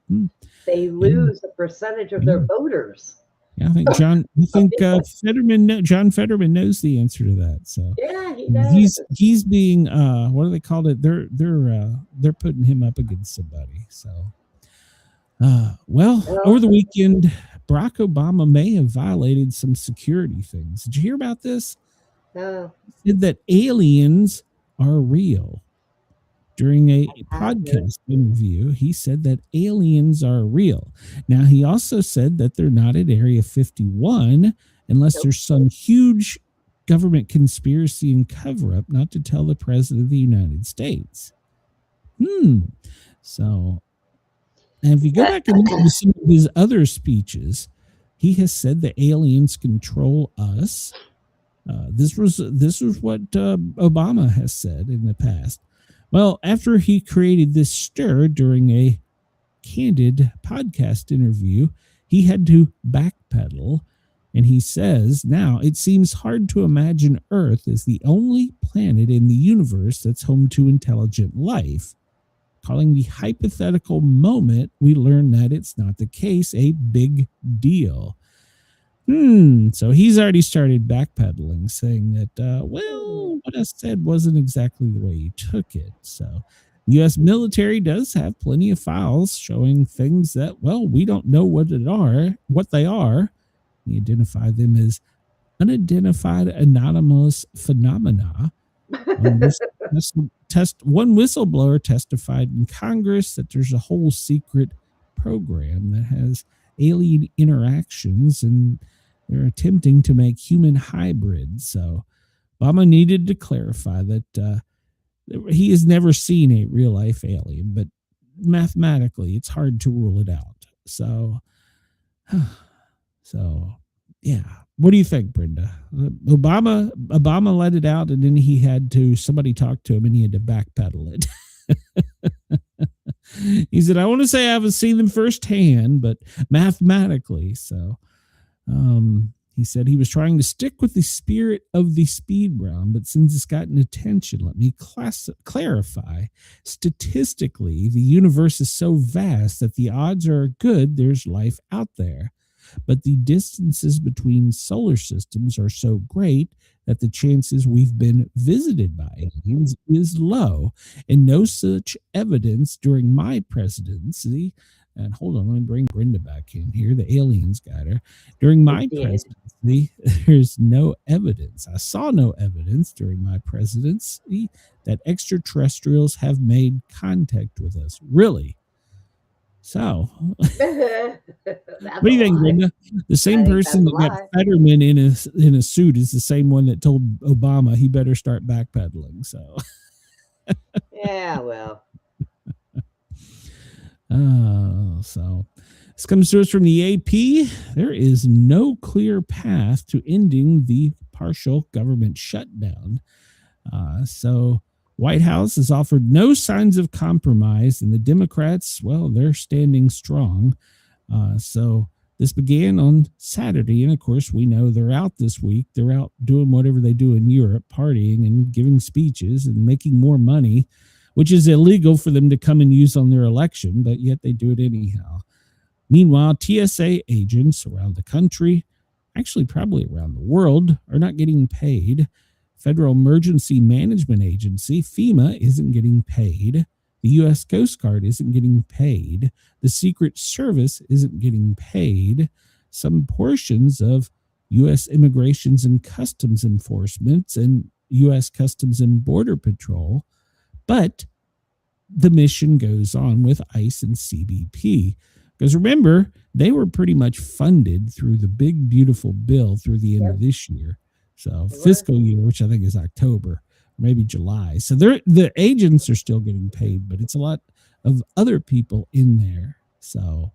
they lose a percentage of their voters. Yeah, I think John Fetterman knows the answer to that. So yeah, he does. He's being what do they call it? They're putting him up against somebody. So over the weekend, Barack Obama may have violated some security things. Did you hear about this? No. He said that aliens are real. During a podcast interview, he said that aliens are real. Now, he also said that they're not at Area 51 unless there's some huge government conspiracy and cover-up not to tell the President of the United States. So, and if you go back and look at some of his other speeches, he has said the aliens control us. This was what Obama has said in the past. Well, after he created this stir during a candid podcast interview, he had to backpedal, and he says, now it seems hard to imagine Earth as the only planet in the universe that's home to intelligent life, calling the hypothetical moment we learn that it's not the case a big deal. So he's already started backpedaling, saying that, what I said wasn't exactly the way he took it. So the U.S. military does have plenty of files showing things that, we don't know what they are. We identify them as unidentified anomalous phenomena. One whistleblower testified in Congress that there's a whole secret program that has alien interactions, and they're attempting to make human hybrids. So Obama needed to clarify that he has never seen a real life alien, but mathematically it's hard to rule it out. So yeah. What do you think, Brenda? Obama let it out, and then somebody talked to him and he had to backpedal it. He said, I want to say I haven't seen them firsthand, but mathematically. So he said he was trying to stick with the spirit of the speed round, but since it's gotten attention, let me clarify. Statistically, the universe is so vast that the odds are good there's life out there. But the distances between solar systems are so great that the chances we've been visited by aliens is low, and no such evidence during my presidency. And hold on, let me bring Brenda back in here. The aliens got her. During my presidency, there's no evidence. I saw no evidence during my presidency that extraterrestrials have made contact with us. Really? So, what do you think, Brenda? The same person that got Fetterman in a suit is the same one that told Obama he better start backpedaling. So, yeah, well. So this comes to us from the AP. There is no clear path to ending the partial government shutdown. So White House has offered no signs of compromise, and the Democrats, they're standing strong. So this began on Saturday, and of course, we know they're out this week. They're out doing whatever they do in Europe, partying and giving speeches and making more money, which is illegal for them to come and use on their election, but yet they do it anyhow. Meanwhile, TSA agents around the country, actually probably around the world, are not getting paid. Federal Emergency Management Agency, FEMA, isn't getting paid. The U.S. Coast Guard isn't getting paid. The Secret Service isn't getting paid. Some portions of U.S. Immigrations and Customs Enforcement and U.S. Customs and Border Patrol. But the mission goes on with ICE and CBP. Because remember, they were pretty much funded through the big, beautiful bill through the end of this year. So fiscal year, which I think is October, maybe July. So the agents are still getting paid, but it's a lot of other people in there. So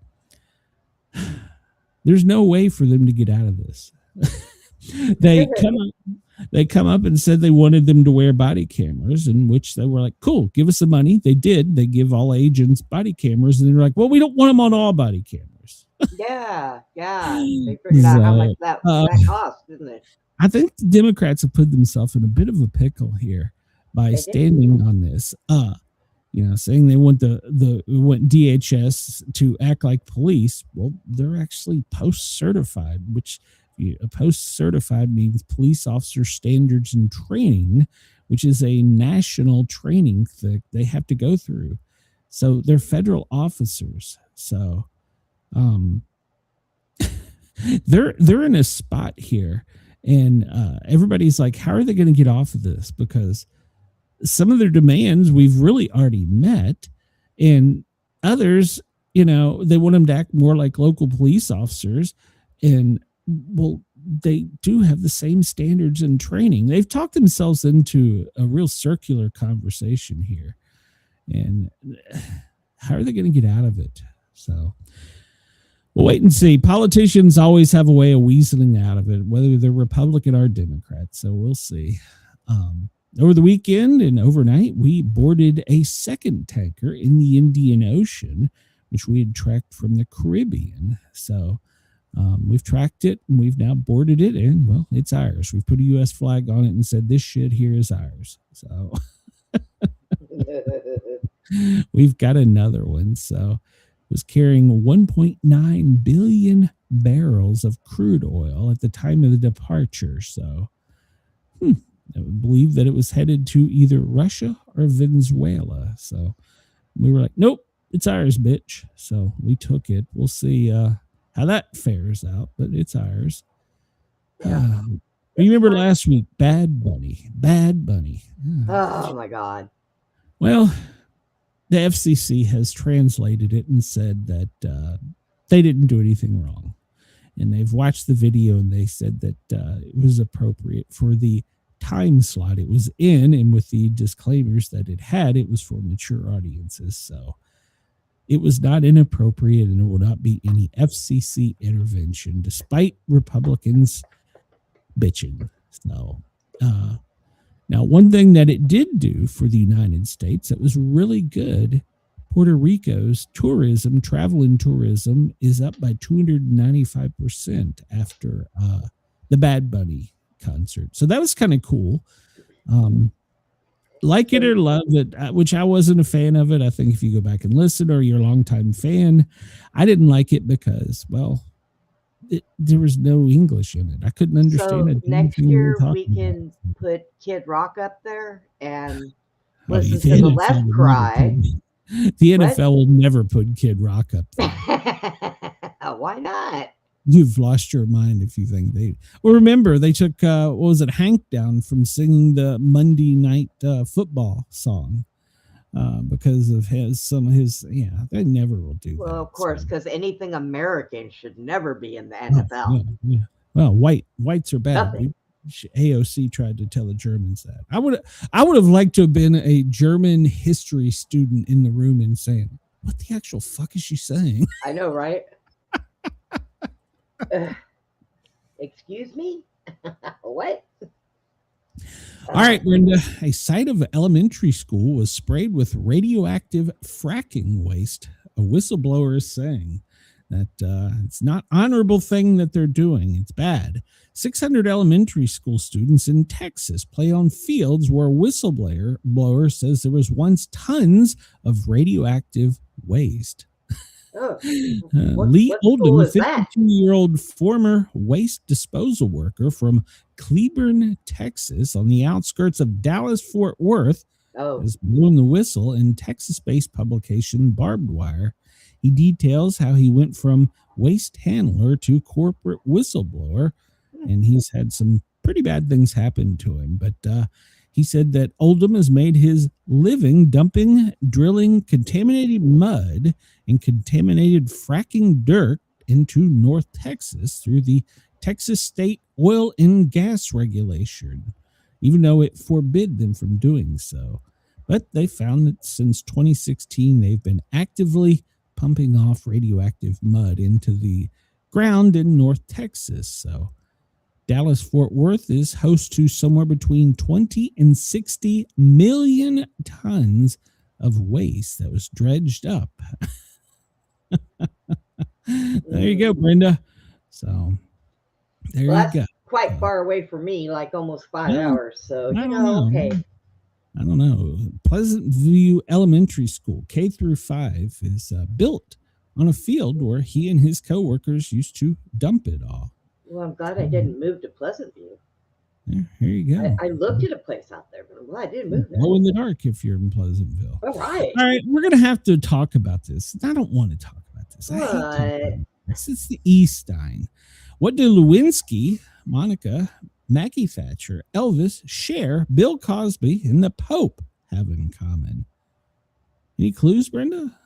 there's no way for them to get out of this. They come up and said they wanted them to wear body cameras, in which they were like, cool, give us the money. They did. They give all agents body cameras, and they're like, well, we don't want them on all body cameras. Yeah. They figured out how much that cost, didn't it? I think the Democrats have put themselves in a bit of a pickle here by standing on this. Saying they want want DHS to act like police. Well, they're actually post-certified, which post-certified means Police Officer Standards and Training, which is a national training that they have to go through. So they're federal officers. So they're in a spot here, and everybody's like, how are they going to get off of this? Because some of their demands we've really already met, and others, they want them to act more like local police officers. And well, they do have the same standards and training. They've talked themselves into a real circular conversation here. And how are they going to get out of it? So we'll wait and see. Politicians always have a way of weaseling out of it, whether they're Republican or Democrat. So we'll see. Over the weekend and overnight, we boarded a second tanker in the Indian Ocean, which we had tracked from the Caribbean. So we've tracked it, and we've now boarded it, and, well, it's ours. We've put a U.S. flag on it and said, this shit here is ours. So we've got another one. So it was carrying 1.9 billion barrels of crude oil at the time of the departure. So I would believe that it was headed to either Russia or Venezuela. So we were like, nope, it's ours, bitch. So we took it. We'll see how that fares out, but it's ours. Remember last week, Bad Bunny. Oh my God. Well, the FCC has translated it and said that they didn't do anything wrong. And they've watched the video, and they said that it was appropriate for the time slot it was in, and with the disclaimers that it was for mature audiences. So it was not inappropriate, and there will not be any FCC intervention, despite Republicans bitching. So, now, one thing that it did do for the United States that was really good, Puerto Rico's travel and tourism is up by 295% after the Bad Bunny concert. So that was kind of cool. Like it or love it, which I wasn't a fan of it. I think if you go back and listen, or you're a longtime fan, I didn't like it because, well, there was no English in it. I couldn't understand it. Next year we can put Kid Rock up there and listen to the left cry. The NFL will never put Kid Rock up there. Why not? You've lost your mind if you think they. Well, remember they took what was it, Hank down from singing the Monday Night Football song because of some of his. Yeah, they never will do. Well, that, of course, because anything American should never be in the NFL. Yeah. Well, whites are bad. AOC tried to tell the Germans that. I would have liked to have been a German history student in the room and saying, "What the actual fuck is she saying?" I know, right? Excuse me? What? All right, Brenda. A site of elementary school was sprayed with radioactive fracking waste. A whistleblower is saying that it's not an honorable thing that they're doing. It's bad. 600 elementary school students in Texas play on fields where a whistleblower says there was once tons of radioactive waste. Lee Oldham, a 52-year-old former waste disposal worker from Cleburne, Texas, on the outskirts of Dallas-Fort Worth, has blown the whistle in Texas-based publication Barbed Wire. He details how he went from waste handler to corporate whistleblower, and he's had some pretty bad things happen to him. But he said that Oldham has made his living dumping, drilling contaminated mud and contaminated fracking dirt into North Texas through the Texas State Oil and Gas Regulation, even though it forbid them from doing so. But they found that since 2016, they've been actively pumping off radioactive mud into the ground in North Texas. So Dallas-Fort Worth is host to somewhere between 20 and 60 million tons of waste that was dredged up. There you go, Brenda. So there you go. Quite far away from me, like almost 5 hours. So, okay. I don't know. Pleasant View Elementary School, K through 5, is built on a field where he and his coworkers used to dump it all. Well, I'm glad I didn't move to Pleasant View. Yeah, here you go. I looked at a place out there, but I'm glad I didn't move there. Glow in the dark if you're in Pleasantville. All right. All right, we're going to have to talk about this. I don't want to talk about this. This is the Epstein. What do Lewinsky, Monica, Maggie Thatcher, Elvis, Cher, Bill Cosby, and the Pope have in common? Any clues, Brenda?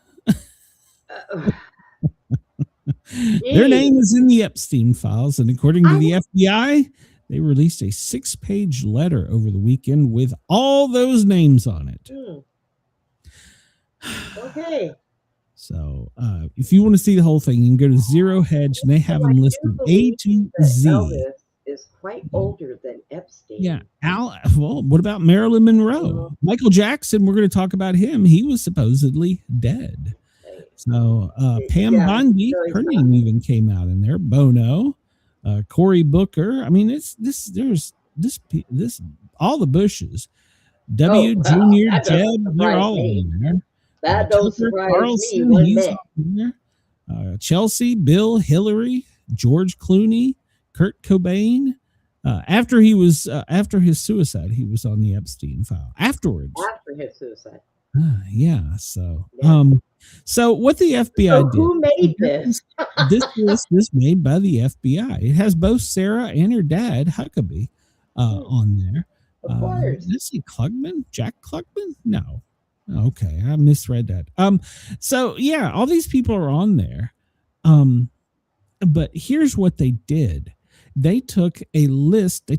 Their name is in the Epstein files, and according to the FBI, they released a 6-page letter over the weekend with all those names on it. Okay. So if you want to see the whole thing, you can go to Zero Hedge, and they have them listed A to Z. Elvis is quite older than Epstein. Yeah. Well, what about Marilyn Monroe? Michael Jackson, we're going to talk about him. He was supposedly dead. So Pam Bondi, her name even came out in there. Bono, Cory Booker. I mean, there's all the Bushes. Junior, Jeb, they're all in there. That don't surprise me one bit. Chelsea, Bill, Hillary, George Clooney, Kurt Cobain. After his suicide, he was on the Epstein file. Afterwards. After his suicide. Yeah. So, so what the FBI did? Who made this? This list is made by the FBI. It has both Sarah and her dad, Huckabee, on there. Of course. Let's see, Klugman? Jack Klugman? No. Okay, I misread that. So yeah, all these people are on there. But here's what they did. They took a list. They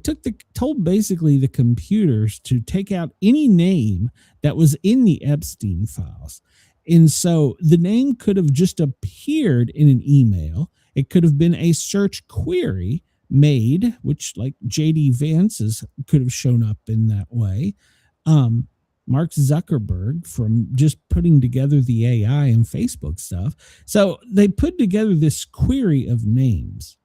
told basically the computers to take out any name that was in the Epstein files. And so the name could have just appeared in an email. It could have been a search query made, which like JD Vance's could have shown up in that way. Mark Zuckerberg from just putting together the AI and Facebook stuff. So they put together this query of names,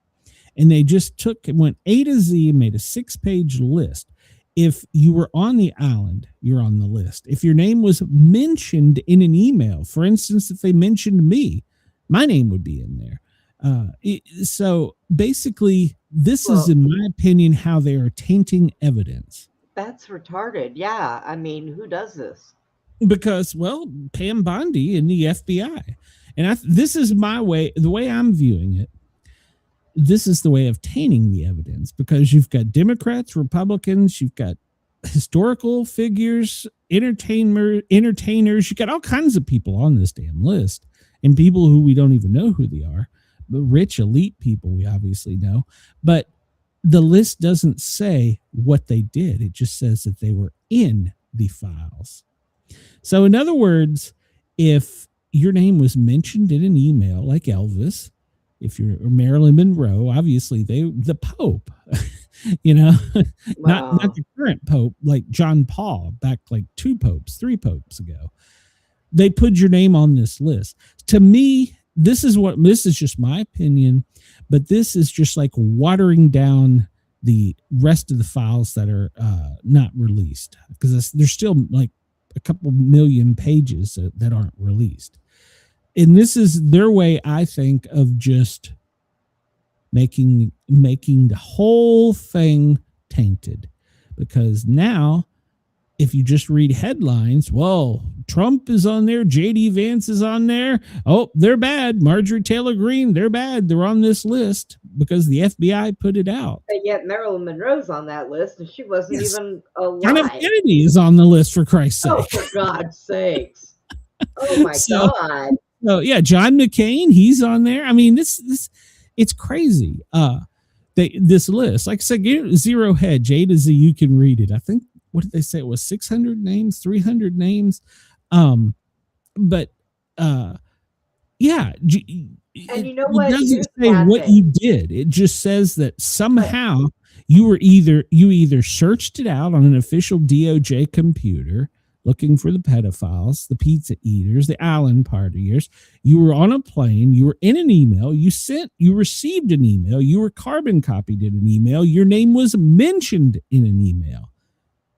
and they just went A to Z and made a 6-page list. If you were on the island, you're on the list. If your name was mentioned in an email, for instance, if they mentioned me, my name would be in there. So basically, this is, in my opinion, how they are tainting evidence. That's retarded. Yeah. I mean, who does this? Because, well, Pam Bondi and the FBI. And this is my way, the way I'm viewing it. This is the way of tainting the evidence, because you've got Democrats, Republicans, you've got historical figures, entertainers, you've got all kinds of people on this damn list, and people who we don't even know who they are, but rich elite people we obviously know. But the list doesn't say what they did. It just says that they were in the files. So in other words, if your name was mentioned in an email like Elvis, if you're Marilyn Monroe, obviously the Pope, not the current Pope, like John Paul, back like 3 popes ago. They put your name on this list. To me, this is just my opinion, but this is just like watering down the rest of the files that are not released, because there's still like a couple million pages that aren't released. And this is their way, I think, of just making the whole thing tainted, because now if you just read headlines, well, Trump is on there, JD Vance is on there. Oh, they're bad. Marjorie Taylor Greene, they're bad. They're on this list because the FBI put it out. But yet Marilyn Monroe's on that list, and she wasn't even alive. John F. Kennedy is on the list, for Christ's sake. Oh, for God's sakes. Oh, my God. So, yeah, John McCain, he's on there. I mean, this it's crazy. This list, like I said, zero hedge, A to Z, you can read it. I think, what did they say? It was 600 names, 300 names. But yeah. And you know what? It doesn't say what you did. It just says that somehow you either searched it out on an official DOJ computer looking for the pedophiles, the pizza eaters, the island partiers. You were on a plane. You were in an email. You received an email. You were carbon copied in an email. Your name was mentioned in an email.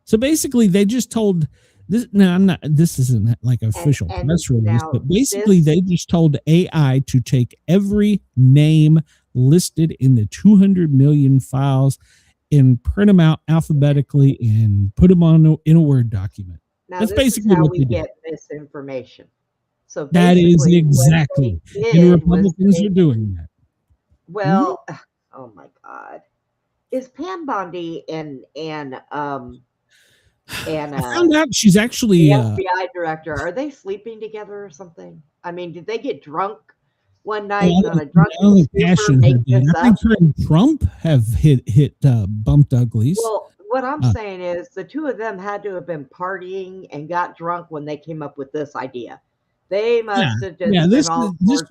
So basically, they just told this. Now, this isn't like official press release, but basically, they just told AI to take every name listed in the 200 million files and print them out alphabetically and put them in a Word document. Now, that's this basically is how what we they get this information. So that is exactly, and the Republicans are doing that. Well, oh my God, is Pam Bondi and I found out she's actually the FBI director. Are they sleeping together or something? I mean, did they get drunk one night on a drunken stupor? I think her and Trump have hit bumped uglies. Well, what I'm saying is the two of them had to have been partying and got drunk when they came up with this idea. They must have just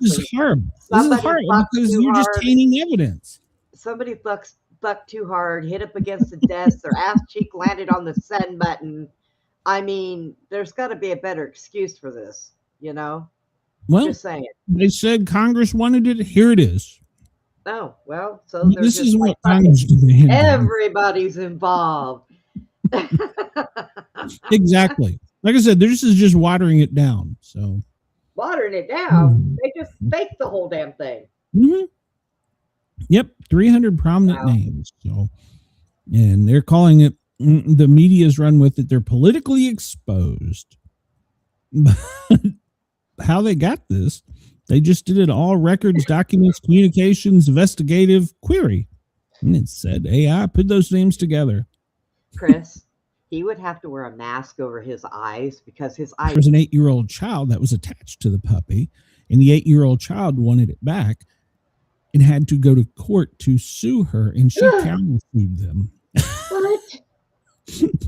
this is horrible. This is horrible because you're just tainting evidence. Somebody bucked too hard, hit up against the desk, their ass cheek landed on the send button. I mean, there's got to be a better excuse for this, you know? Well, just saying. They said Congress wanted it. Here it is. Oh, well, so this is what Congress did. Everybody's involved. Exactly. Like I said, this is just watering it down. So watering it down? They just faked the whole damn thing. Mm-hmm. Yep, 300 prominent names. So, and they're calling it. The media's run with it. They're politically exposed. But how they got this? They just did it all records, documents, communications, investigative query. And it said AI put those names together. Chris, he would have to wear a mask over his eyes because his eyes. There's an 8-year-old child that was attached to the puppy, and the 8-year-old child wanted it back and had to go to court to sue her, and she countersued them. What?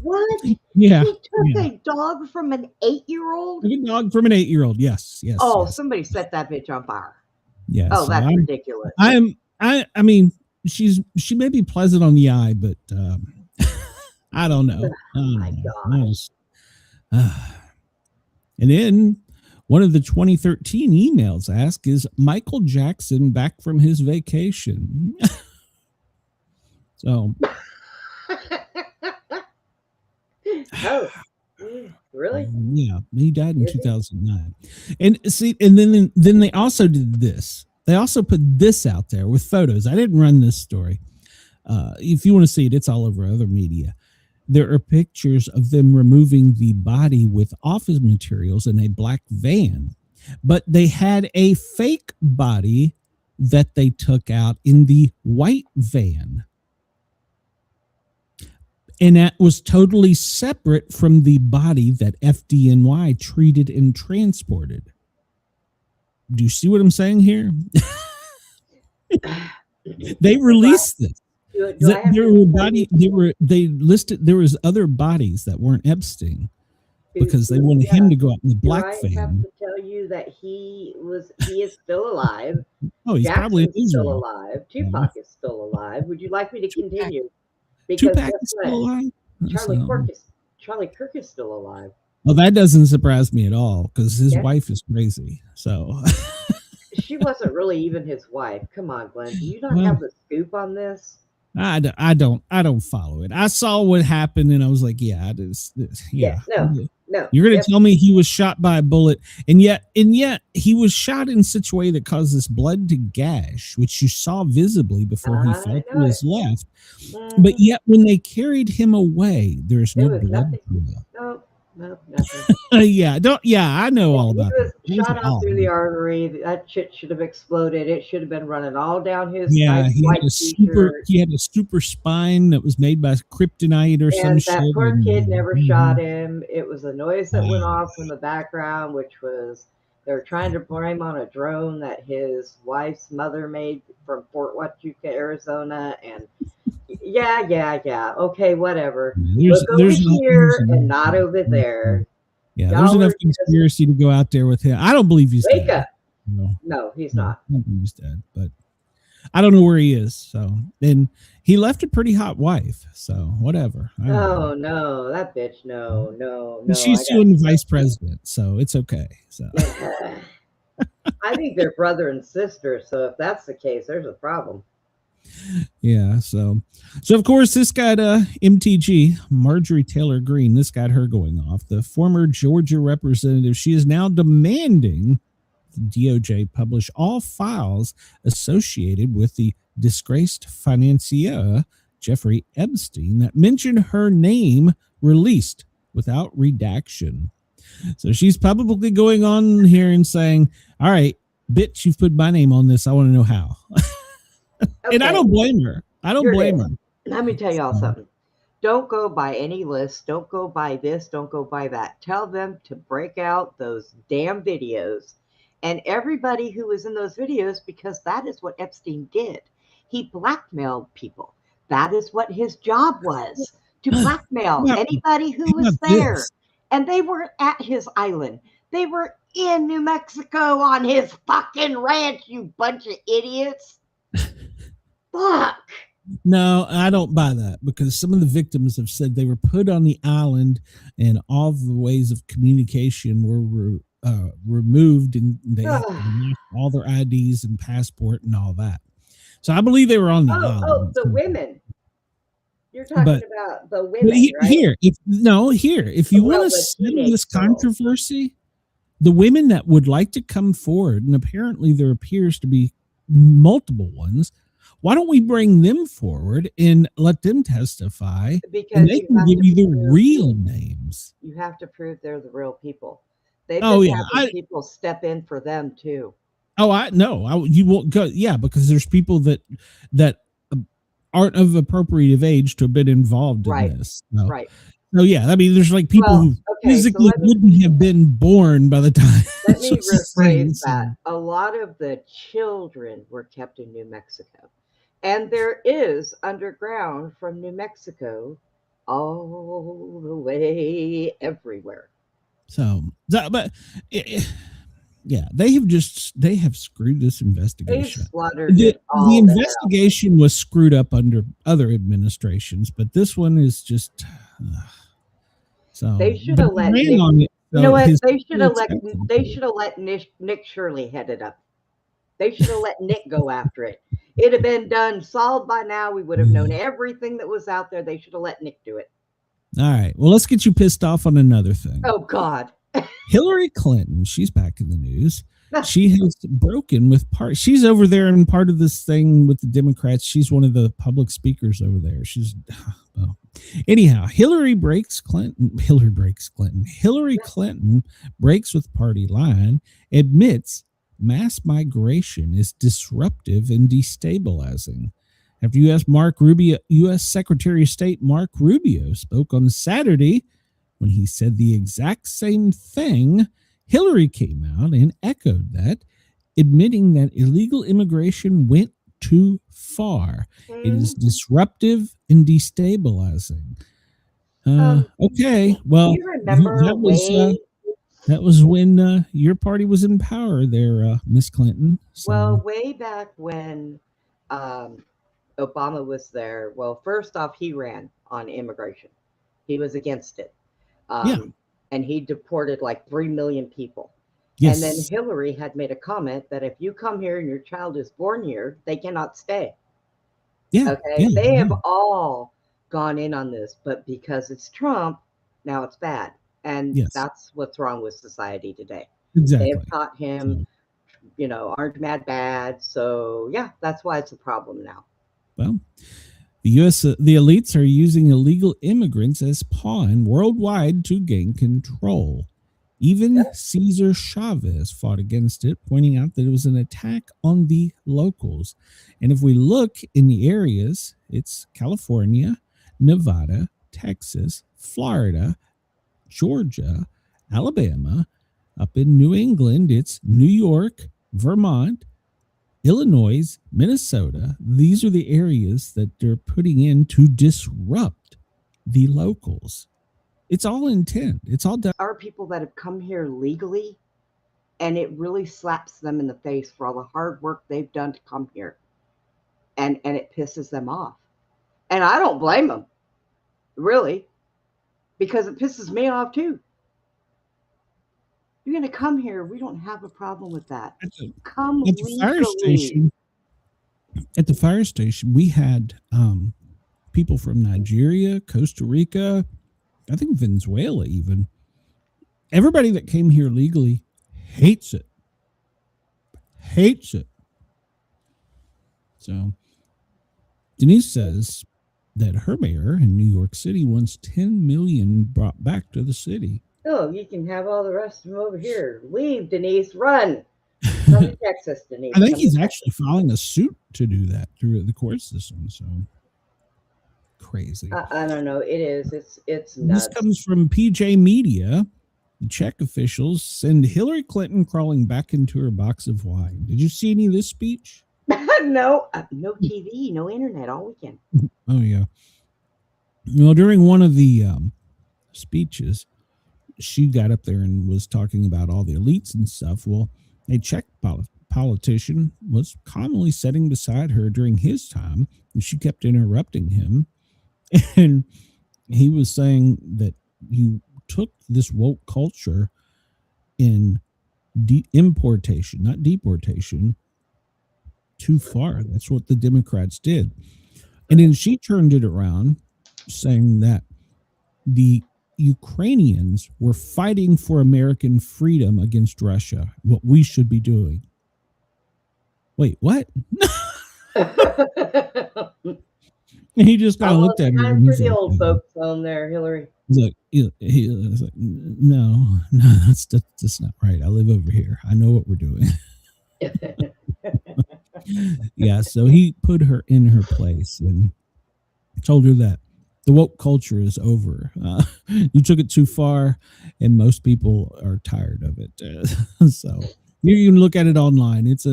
What? Yeah. He took a dog from an 8-year-old? A dog from an 8-year-old, yes. Oh, yes. Somebody set that bitch on fire. Yes. Oh, that's ridiculous. I mean, she may be pleasant on the eye, but I don't know. Oh my God. And then one of the 2013 emails asked, is Michael Jackson back from his vacation? So oh, really? Yeah, he died in 2009. And see, and then they also did this. They also put this out there with photos. I didn't run this story. If you want to see it, it's all over other media. There are pictures of them removing the body with office materials in a black van, but they had a fake body that they took out in the white van. And that was totally separate from the body that FDNY treated and transported. Do you see what I'm saying here? They released this. They listed there was other bodies that weren't Epstein because they wanted him to go out in the black van. I have to tell you that he is still alive. Oh, he's probably still alive. Tupac is still alive. Would you like me to continue? Because Tupac is still alive. Charlie Kirk is still alive. Well, that doesn't surprise me at all because his wife is crazy. So she wasn't really even his wife. Come on, Glenn. Do you not have the scoop on this? I don't follow it. I saw what happened and I was like, yeah. No, No. You're going to tell me he was shot by a bullet, and yet he was shot in such a way that caused this blood to gash, which you saw visibly before he fell to his left. But yet, when they carried him away, there's no blood. No, nothing. I know all about it. He was shot out through the artery. That shit should have exploded. It should have been running all down his nice white t-shirt. He had a super spine that was made by kryptonite or some shit. And that poor kid never shot him. It was a noise that went off in the background, which was they were trying to blame on a drone that his wife's mother made from Fort Huachuca, Arizona, and yeah. Okay, whatever. Look over here and not over there. Yeah, there's enough conspiracy to go out there with him. I don't believe he's dead. Wake up. No, he's not. I don't believe he's dead, but I don't know where he is. So, and he left a pretty hot wife. So, whatever. No, that bitch. No. She's suing the vice president, so it's okay. So, I think they're brother and sister. So, if that's the case, there's a problem. Yeah, so of course this got MTG, Marjorie Taylor Greene, this got her going off. The former Georgia representative, she is now demanding the DOJ publish all files associated with the disgraced financier Jeffrey Epstein that mention her name released without redaction. So she's publicly going on here and saying, all right, bitch, you've put my name on this. I want to know how. Okay. And I don't blame her. Let me tell y'all something. Don't go by any list. Don't go by this. Don't go by that. Tell them to break out those damn videos and everybody who was in those videos, because that is what Epstein did. He blackmailed people. That is what his job was, to blackmail anybody who was there. And they weren't at his island. They were in New Mexico on his fucking ranch, you bunch of idiots. Fuck. No, I don't buy that, because some of the victims have said they were put on the island and all the ways of communication were removed, and they lost all their IDs and passport and all that. So I believe they were on the island. Oh, the women. You're talking about the women, right? If you want to settle this controversy, the women that would like to come forward, and apparently there appears to be multiple ones, why don't we bring them forward and let them testify? Because and they can give you the real names. You have to prove they're the real people. They've been having people step in for them too. Oh, I know. You won't go. Yeah, because there's people that aren't of appropriate age to have been involved in this. No. Right. So yeah, I mean, there's like people who physically wouldn't have been born by the time. Let me rephrase that. A lot of the children were kept in New Mexico. And there is underground from New Mexico all the way everywhere. So, but yeah, they have screwed this investigation. The investigation was screwed up under other administrations, but this one is just so. They should have let Nick, you know what? They should have let Nick Shirley head it up. They should have let Nick go after it. It'd have been done, solved by now. We would have known everything that was out there. They should have let Nick do it. All right. Well, let's get you pissed off on another thing. Oh, God. Hillary Clinton, she's back in the news. She has broken with she's over there in part of this thing with the Democrats. She's one of the public speakers over there. Anyhow, Hillary Clinton breaks with party line, admits mass migration is disruptive and destabilizing. After U.S. Secretary of State Mark Rubio spoke on Saturday when he said the exact same thing, Hillary came out and echoed that, admitting that illegal immigration went too far. It is disruptive and destabilizing. Okay, well, that was when your party was in power there, Miss Clinton. So. Well, way back when Obama was there, well, first off, he ran on immigration. He was against it. And he deported like 3 million people. Yes. And then Hillary had made a comment that if you come here and your child is born here, they cannot stay. Yeah. Okay. Yeah, they have all gone in on this, but because it's Trump, now it's bad. And Yes. that's what's wrong with society today. Exactly. They've taught him, orange mad bad. So yeah, that's why it's a problem now. Well, the elites are using illegal immigrants as pawn worldwide to gain control. Even Cesar Chavez fought against it, pointing out that it was an attack on the locals. And if we look in the areas, it's California, Nevada, Texas, Florida, Georgia, Alabama. Up in New England, it's New York, Vermont, Illinois, Minnesota. These are the areas that they're putting in to disrupt the locals. It's all intent. It's all done. There are people that have come here legally, and it really slaps them in the face for all the hard work they've done to come here. And it pisses them off. And I don't blame them, really, because it pisses me off too. You're going to come here. We don't have a problem with that. Come at the legally. At the fire station, we had people from Nigeria, Costa Rica, I think Venezuela even. Everybody that came here legally hates it. Hates it. So Denise says that her mayor in New York City wants $10 million brought back to the city. Oh, you can have all the rest of them over here. Leave, Denise. Run. Come to Texas, Denise. I think he's actually filing a suit to do that through the court system. So crazy. I don't know. It is. It's nuts. This comes from PJ Media. The Czech officials send Hillary Clinton crawling back into her box of wine. Did you see any of this speech? No TV, no internet all weekend. Oh, yeah. Well, during one of the speeches, she got up there and was talking about all the elites and stuff. Well, a Czech politician was commonly sitting beside her during his time, and she kept interrupting him. And he was saying that you took this woke culture in importation, not deportation, too far. That's what the Democrats did. And then she turned it around, saying that the Ukrainians were fighting for American freedom against Russia, what we should be doing. Wait, what? He just kind of looked at her. Time for the old folks on there, Hillary. He's like, no, that's not right. I live over here. I know what we're doing. Yeah, so he put her in her place and told her that the woke culture is over. You took it too far, and most people are tired of it. So you can look at it online. It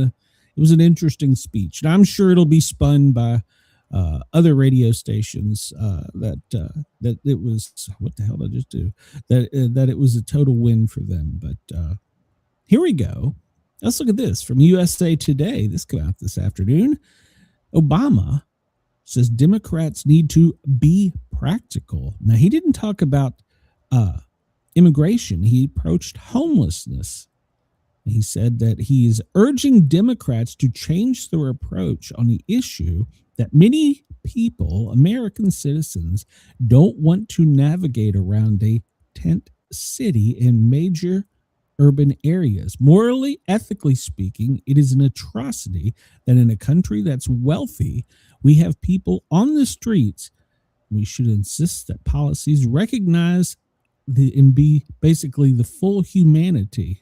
was an interesting speech, and I'm sure it'll be spun by other radio stations that it was, what the hell did I just do? That it was a total win for them. But here we go. Let's look at this from USA Today. This came out this afternoon. Obama says Democrats need to be practical. Now, he didn't talk about immigration. He approached homelessness. He said that he is urging Democrats to change their approach on the issue that many people, American citizens, don't want to navigate around a tent city in major urban areas. Morally, ethically speaking, it is an atrocity that in a country that's wealthy, we have people on the streets. We should insist that policies recognize and be basically the full humanity.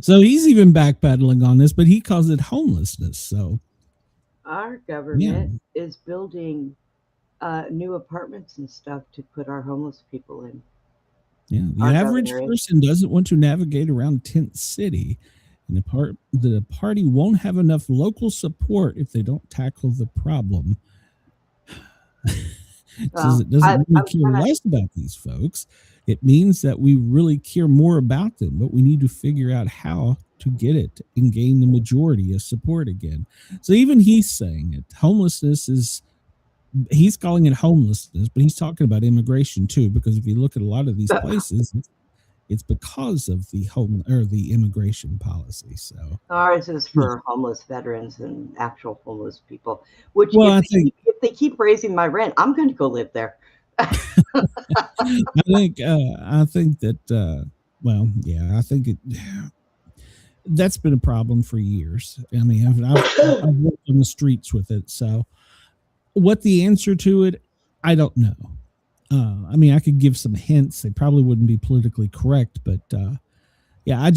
So he's even backpedaling on this, but he calls it homelessness. So our government is building new apartments and stuff to put our homeless people in. Yeah, the average person doesn't want to navigate around tent city, and the party won't have enough local support if they don't tackle the problem. It says it doesn't really care less about these folks. It means that we really care more about them, but we need to figure out how to get it and gain the majority of support again. So even he's saying it. Homelessness is, he's calling it homelessness, but he's talking about immigration too, because if you look at a lot of these places, it's because of the immigration policy. So ours is for homeless veterans and actual homeless people, which well, if they keep raising my rent, I'm going to go live there. I think that well, yeah, I think that's been a problem for years. I mean, I've worked on the streets with it, so what the answer to it, I don't know. I mean, I could give some hints. They probably wouldn't be politically correct, but yeah,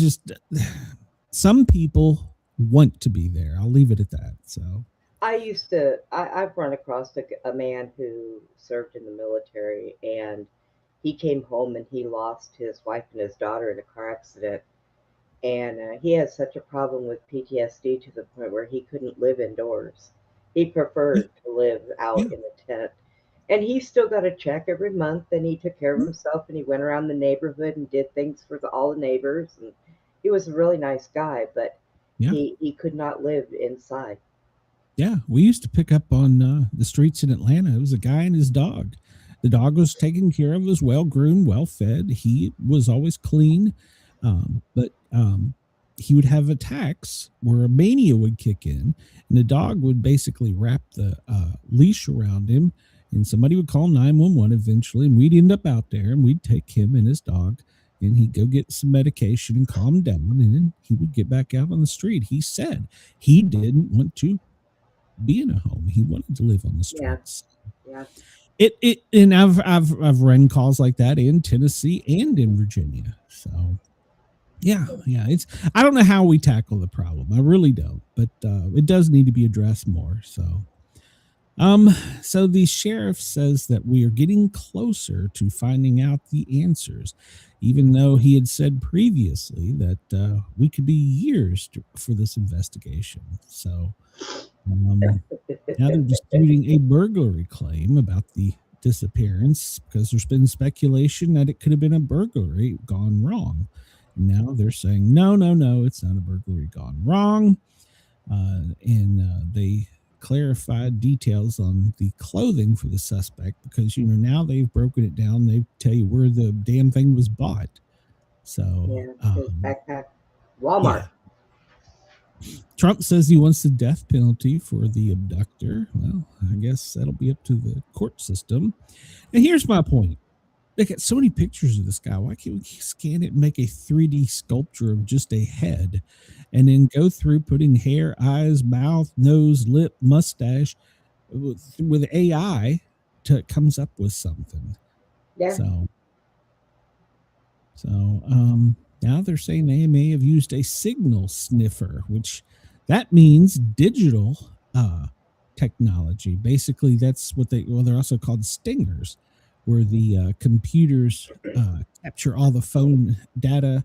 some people want to be there. I'll leave it at that. So I've run across a man who served in the military, and he came home and he lost his wife and his daughter in a car accident. And he had such a problem with PTSD to the point where he couldn't live indoors. He preferred to live out in the tent. And he still got a check every month, and he took care of himself, and he went around the neighborhood and did things for all the neighbors. And he was a really nice guy, but yeah, he could not live inside. yeah, we used to pick up on the streets in Atlanta. It was a guy and his dog. The dog was taken care of, was well groomed, well fed. He was always clean, but he would have attacks where a mania would kick in, and the dog would basically wrap the leash around him, and somebody would call 911 eventually, and we'd end up out there, and we'd take him and his dog, and he'd go get some medication and calm down, and then he would get back out on the street. He said he didn't want to be in a home. He wanted to live on the streets. Yeah. And I've run calls like that in Tennessee and in Virginia. So yeah, it's, I don't know how we tackle the problem. I really don't, but it does need to be addressed more. So so the sheriff says that we are getting closer to finding out the answers, even though he had said previously that we could be years for this investigation. So now they're disputing a burglary claim about the disappearance because there's been speculation that it could have been a burglary gone wrong. Now they're saying, no, it's not a burglary gone wrong. And they clarified details on the clothing for the suspect because, now they've broken it down. They tell you where the damn thing was bought. So, his backpack, Walmart. Yeah. Trump says he wants the death penalty for the abductor. Well, I guess that'll be up to the court system. And here's my point. They got so many pictures of this guy. Why can't we scan it and make a 3D sculpture of just a head and then go through putting hair, eyes, mouth, nose, lip, mustache with AI till it comes up with something? Yeah. So now they're saying they may have used a signal sniffer, which that means digital technology. Basically, that's what they're also called stingers, where the computers capture all the phone data,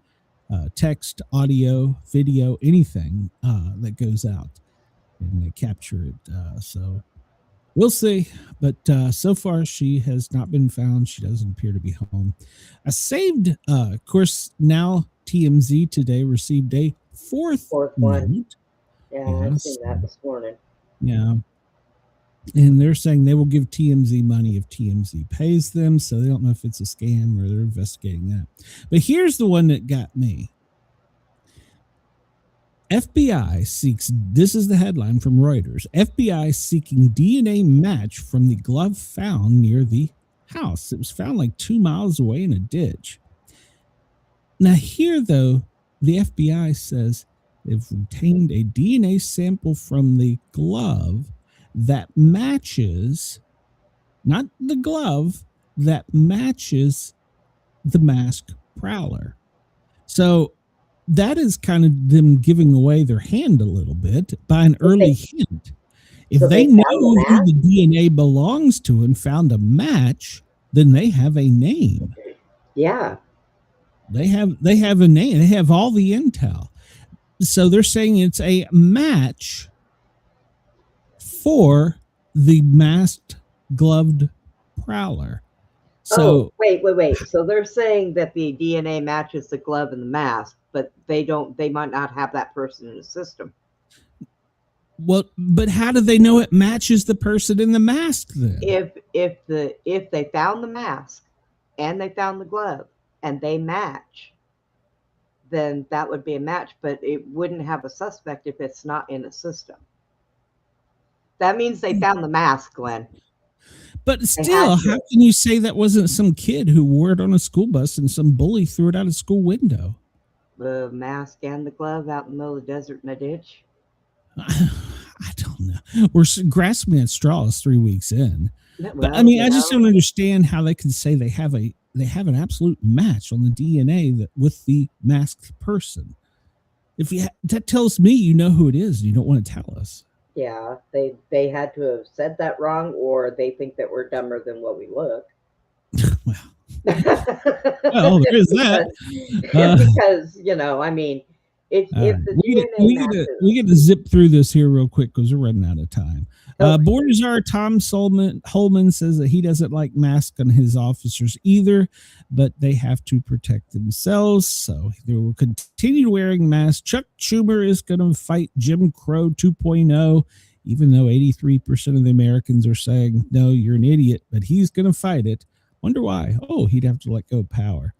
text, audio, video, anything that goes out, and they capture it. So we'll see. But so far, she has not been found. She doesn't appear to be home. I saved, of course, now TMZ today received a fourth one. note. Yeah, I've seen that this morning. Yeah. And they're saying they will give TMZ money if TMZ pays them. So they don't know if it's a scam or they're investigating that. But here's the one that got me. FBI seeks, this is the headline from Reuters, FBI seeking DNA match from the glove found near the house. It was found like 2 miles away in a ditch. Now here, though, the FBI says they've obtained a DNA sample from the glove that matches, not the glove, that matches the masked prowler. So that is kind of them giving away their hand a little bit by an early hint. If they know who the DNA belongs to and found a match, then they have a name. Yeah. They have a name. They have all the intel. So they're saying it's a match for the masked gloved prowler. So wait. So they're saying that the DNA matches the glove and the mask, but they might not have that person in the system. Well, but how do they know it matches the person in the mask then? If they found the mask and they found the glove and they match, then that would be a match, but it wouldn't have a suspect if it's not in a system. That means they found the mask, Glenn. But still, how can you say that wasn't some kid who wore it on a school bus and some bully threw it out a school window? The mask and the glove out in the middle of the desert in a ditch. I don't know. We're grasping at straws 3 weeks in. Well, But I mean, I just don't understand how they can say they have an absolute match on the DNA with the masked person. If that tells me you know who it is, and you don't want to tell us. Yeah, they had to have said that wrong, or they think that we're dumber than what we look. Well, there is that. Because I mean, if the we get to zip through this here real quick because we're running out of time. Border Czar Tom Holman says that he doesn't like masks on his officers either, but they have to protect themselves, so they will continue wearing masks. Chuck Schumer is going to fight Jim Crow 2.0, even though 83% of the Americans are saying, no, you're an idiot, but he's going to fight it. Wonder why? Oh, he'd have to let go of power.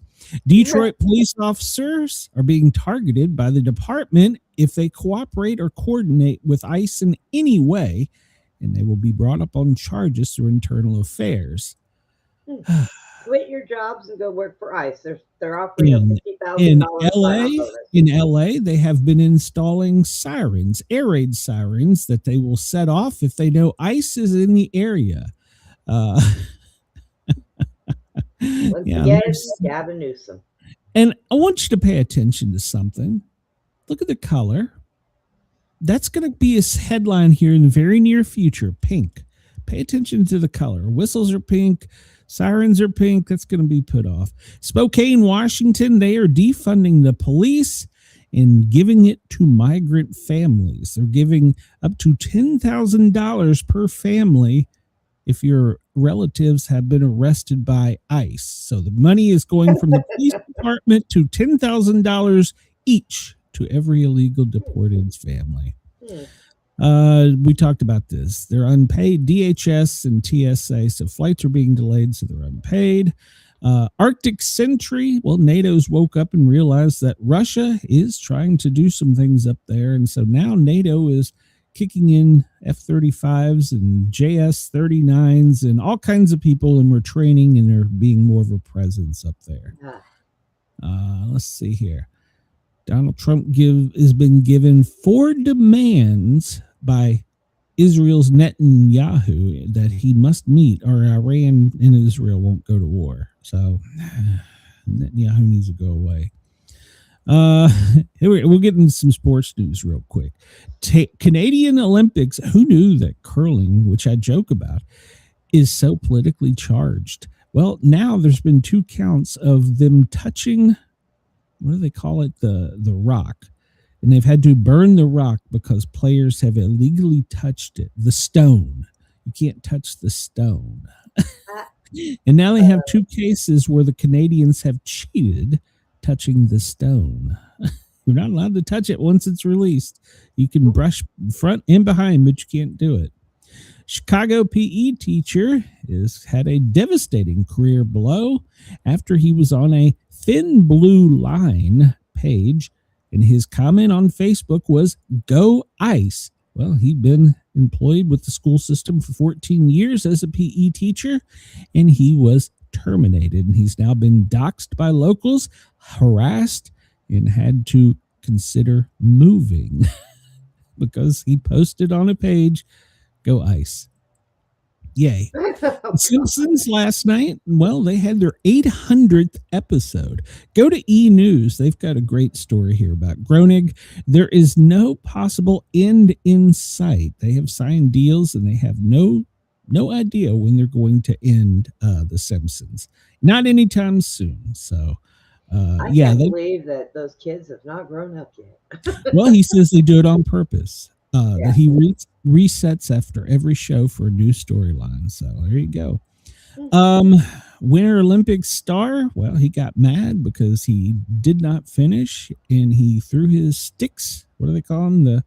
Detroit police officers are being targeted by the department if they cooperate or coordinate with ICE in any way, and they will be brought up on charges through internal affairs. Quit your jobs and go work for ICE. They're offering $50,000. In LA, they have been installing sirens, air raid sirens that they will set off if they know ICE is in the area. Once again, Gavin Newsom. And I want you to pay attention to something. Look at the color. That's going to be a headline here in the very near future. Pink. Pay attention to the color. Whistles are pink. Sirens are pink. That's going to be put off. Spokane, Washington, they are defunding the police and giving it to migrant families. They're giving up to $10,000 per family if your relatives have been arrested by ICE. So the money is going from the police department to $10,000 each to every illegal deported's family. We talked about this. They're unpaid, DHS and TSA, so flights are being delayed, so they're unpaid. Arctic Sentry, well, NATO's woke up and realized that Russia is trying to do some things up there, and so now NATO is kicking in F-35s and JS-39s and all kinds of people, and we're training, and they're being more of a presence up there. Let's see here. Donald Trump has been given 4 demands by Israel's Netanyahu that he must meet, or Iran and Israel won't go to war. So Netanyahu needs to go away. We'll get into some sports news real quick. Canadian Olympics. Who knew that curling, which I joke about, is so politically charged? Well, now there's been 2 counts of them touching, what do they call it? The rock. And they've had to burn the rock because players have illegally touched it. The stone. You can't touch the stone. And now they have 2 cases where the Canadians have cheated touching the stone. You're not allowed to touch it once it's released. You can brush front and behind, but you can't do it. Chicago PE teacher has had a devastating career blow after he was on a Thin Blue Line page, and his comment on Facebook was, "Go ICE." Well, he'd been employed with the school system for 14 years as a PE teacher, and he was terminated. And he's now been doxxed by locals, harassed, and had to consider moving because he posted on a page, "Go ICE." Yay. Simpsons last night, well, they had their 800th episode. Go to E! News. They've got a great story here about Groening. There is no possible end in sight. They have signed deals and they have no idea when they're going to end The Simpsons. Not anytime soon. So, I can't believe that those kids have not grown up yet. Well, he says they do it on purpose. That he resets after every show for a new storyline. So there you go. Winter Olympics star, well, he got mad because he did not finish and he threw his sticks, what do they call them?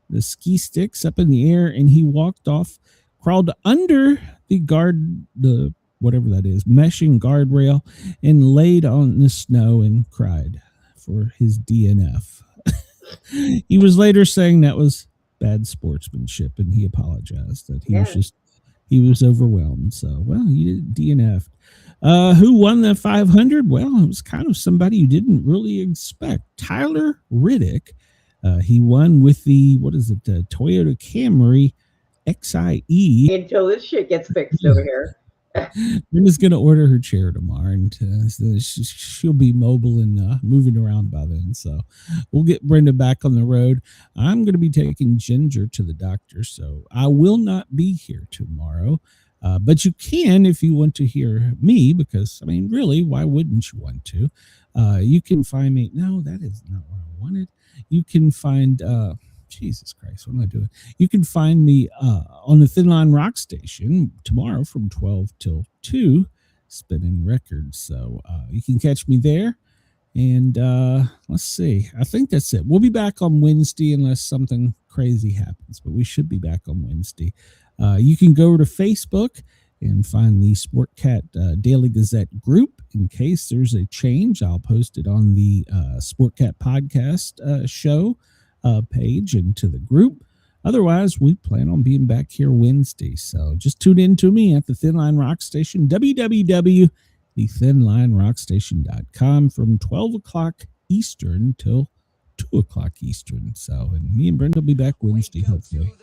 The ski sticks up in the air, and he walked off, crawled under the whatever that is, meshing guardrail, and laid on the snow and cried for his DNF. He was later saying that was bad sportsmanship, and he apologized that he he was overwhelmed. So, well, you did DNF. Who won the 500? Well, it was kind of somebody you didn't really expect. Tyler Riddick. He won with the, the Toyota Camry XIE. Until this shit gets fixed over here. Brenda's going to order her chair tomorrow, and she'll be mobile and moving around by then. So we'll get Brenda back on the road. I'm going to be taking Ginger to the doctor, so I will not be here tomorrow. But you can if you want to hear me, because, I mean, really, why wouldn't you want to? You can find me. No, that is not what I wanted. You can find... Jesus Christ, what am I doing? You can find me on the Thin Line Rock Station tomorrow from 12 till 2, spinning records. So you can catch me there. And let's see. I think that's it. We'll be back on Wednesday unless something crazy happens, but we should be back on Wednesday. You can go to Facebook and find the Sportcat Daily Gazette group. In case there's a change, I'll post it on the Sportcat podcast show page and to the group. Otherwise, we plan on being back here Wednesday. So just tune in to me at the Thin Line Rock Station, www.thethinlinerockstation.com from 12 o'clock Eastern till 2 o'clock Eastern. So, and me and Brenda will be back Wednesday, hopefully.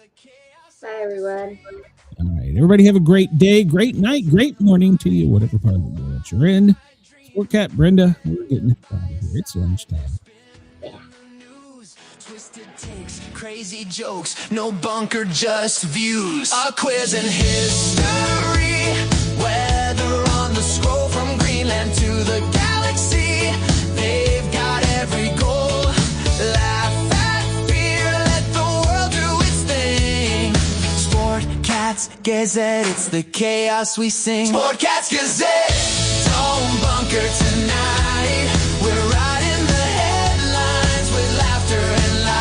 Bye, everyone. All right. Everybody have a great day, great night, great morning to you, whatever part of the world you're in. Sportcat, Brenda, we're getting out of here. It's lunchtime. Crazy jokes, no bunker, just views. A quiz in history, weather on the scroll from Greenland to the galaxy. They've got every goal. Laugh at fear, let the world do its thing. Sportcats Gazette, it's the chaos we sing. Sportcats Gazette, don't bunker tonight. We're riding the headlines with laughter and light.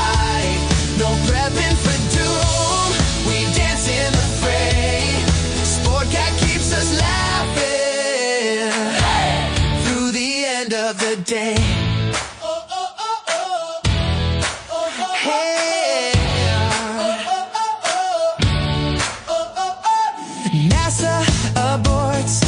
No prepping for doom, we dance in the fray. Sportcat keeps us laughing through the end of the day. Hey. NASA aborts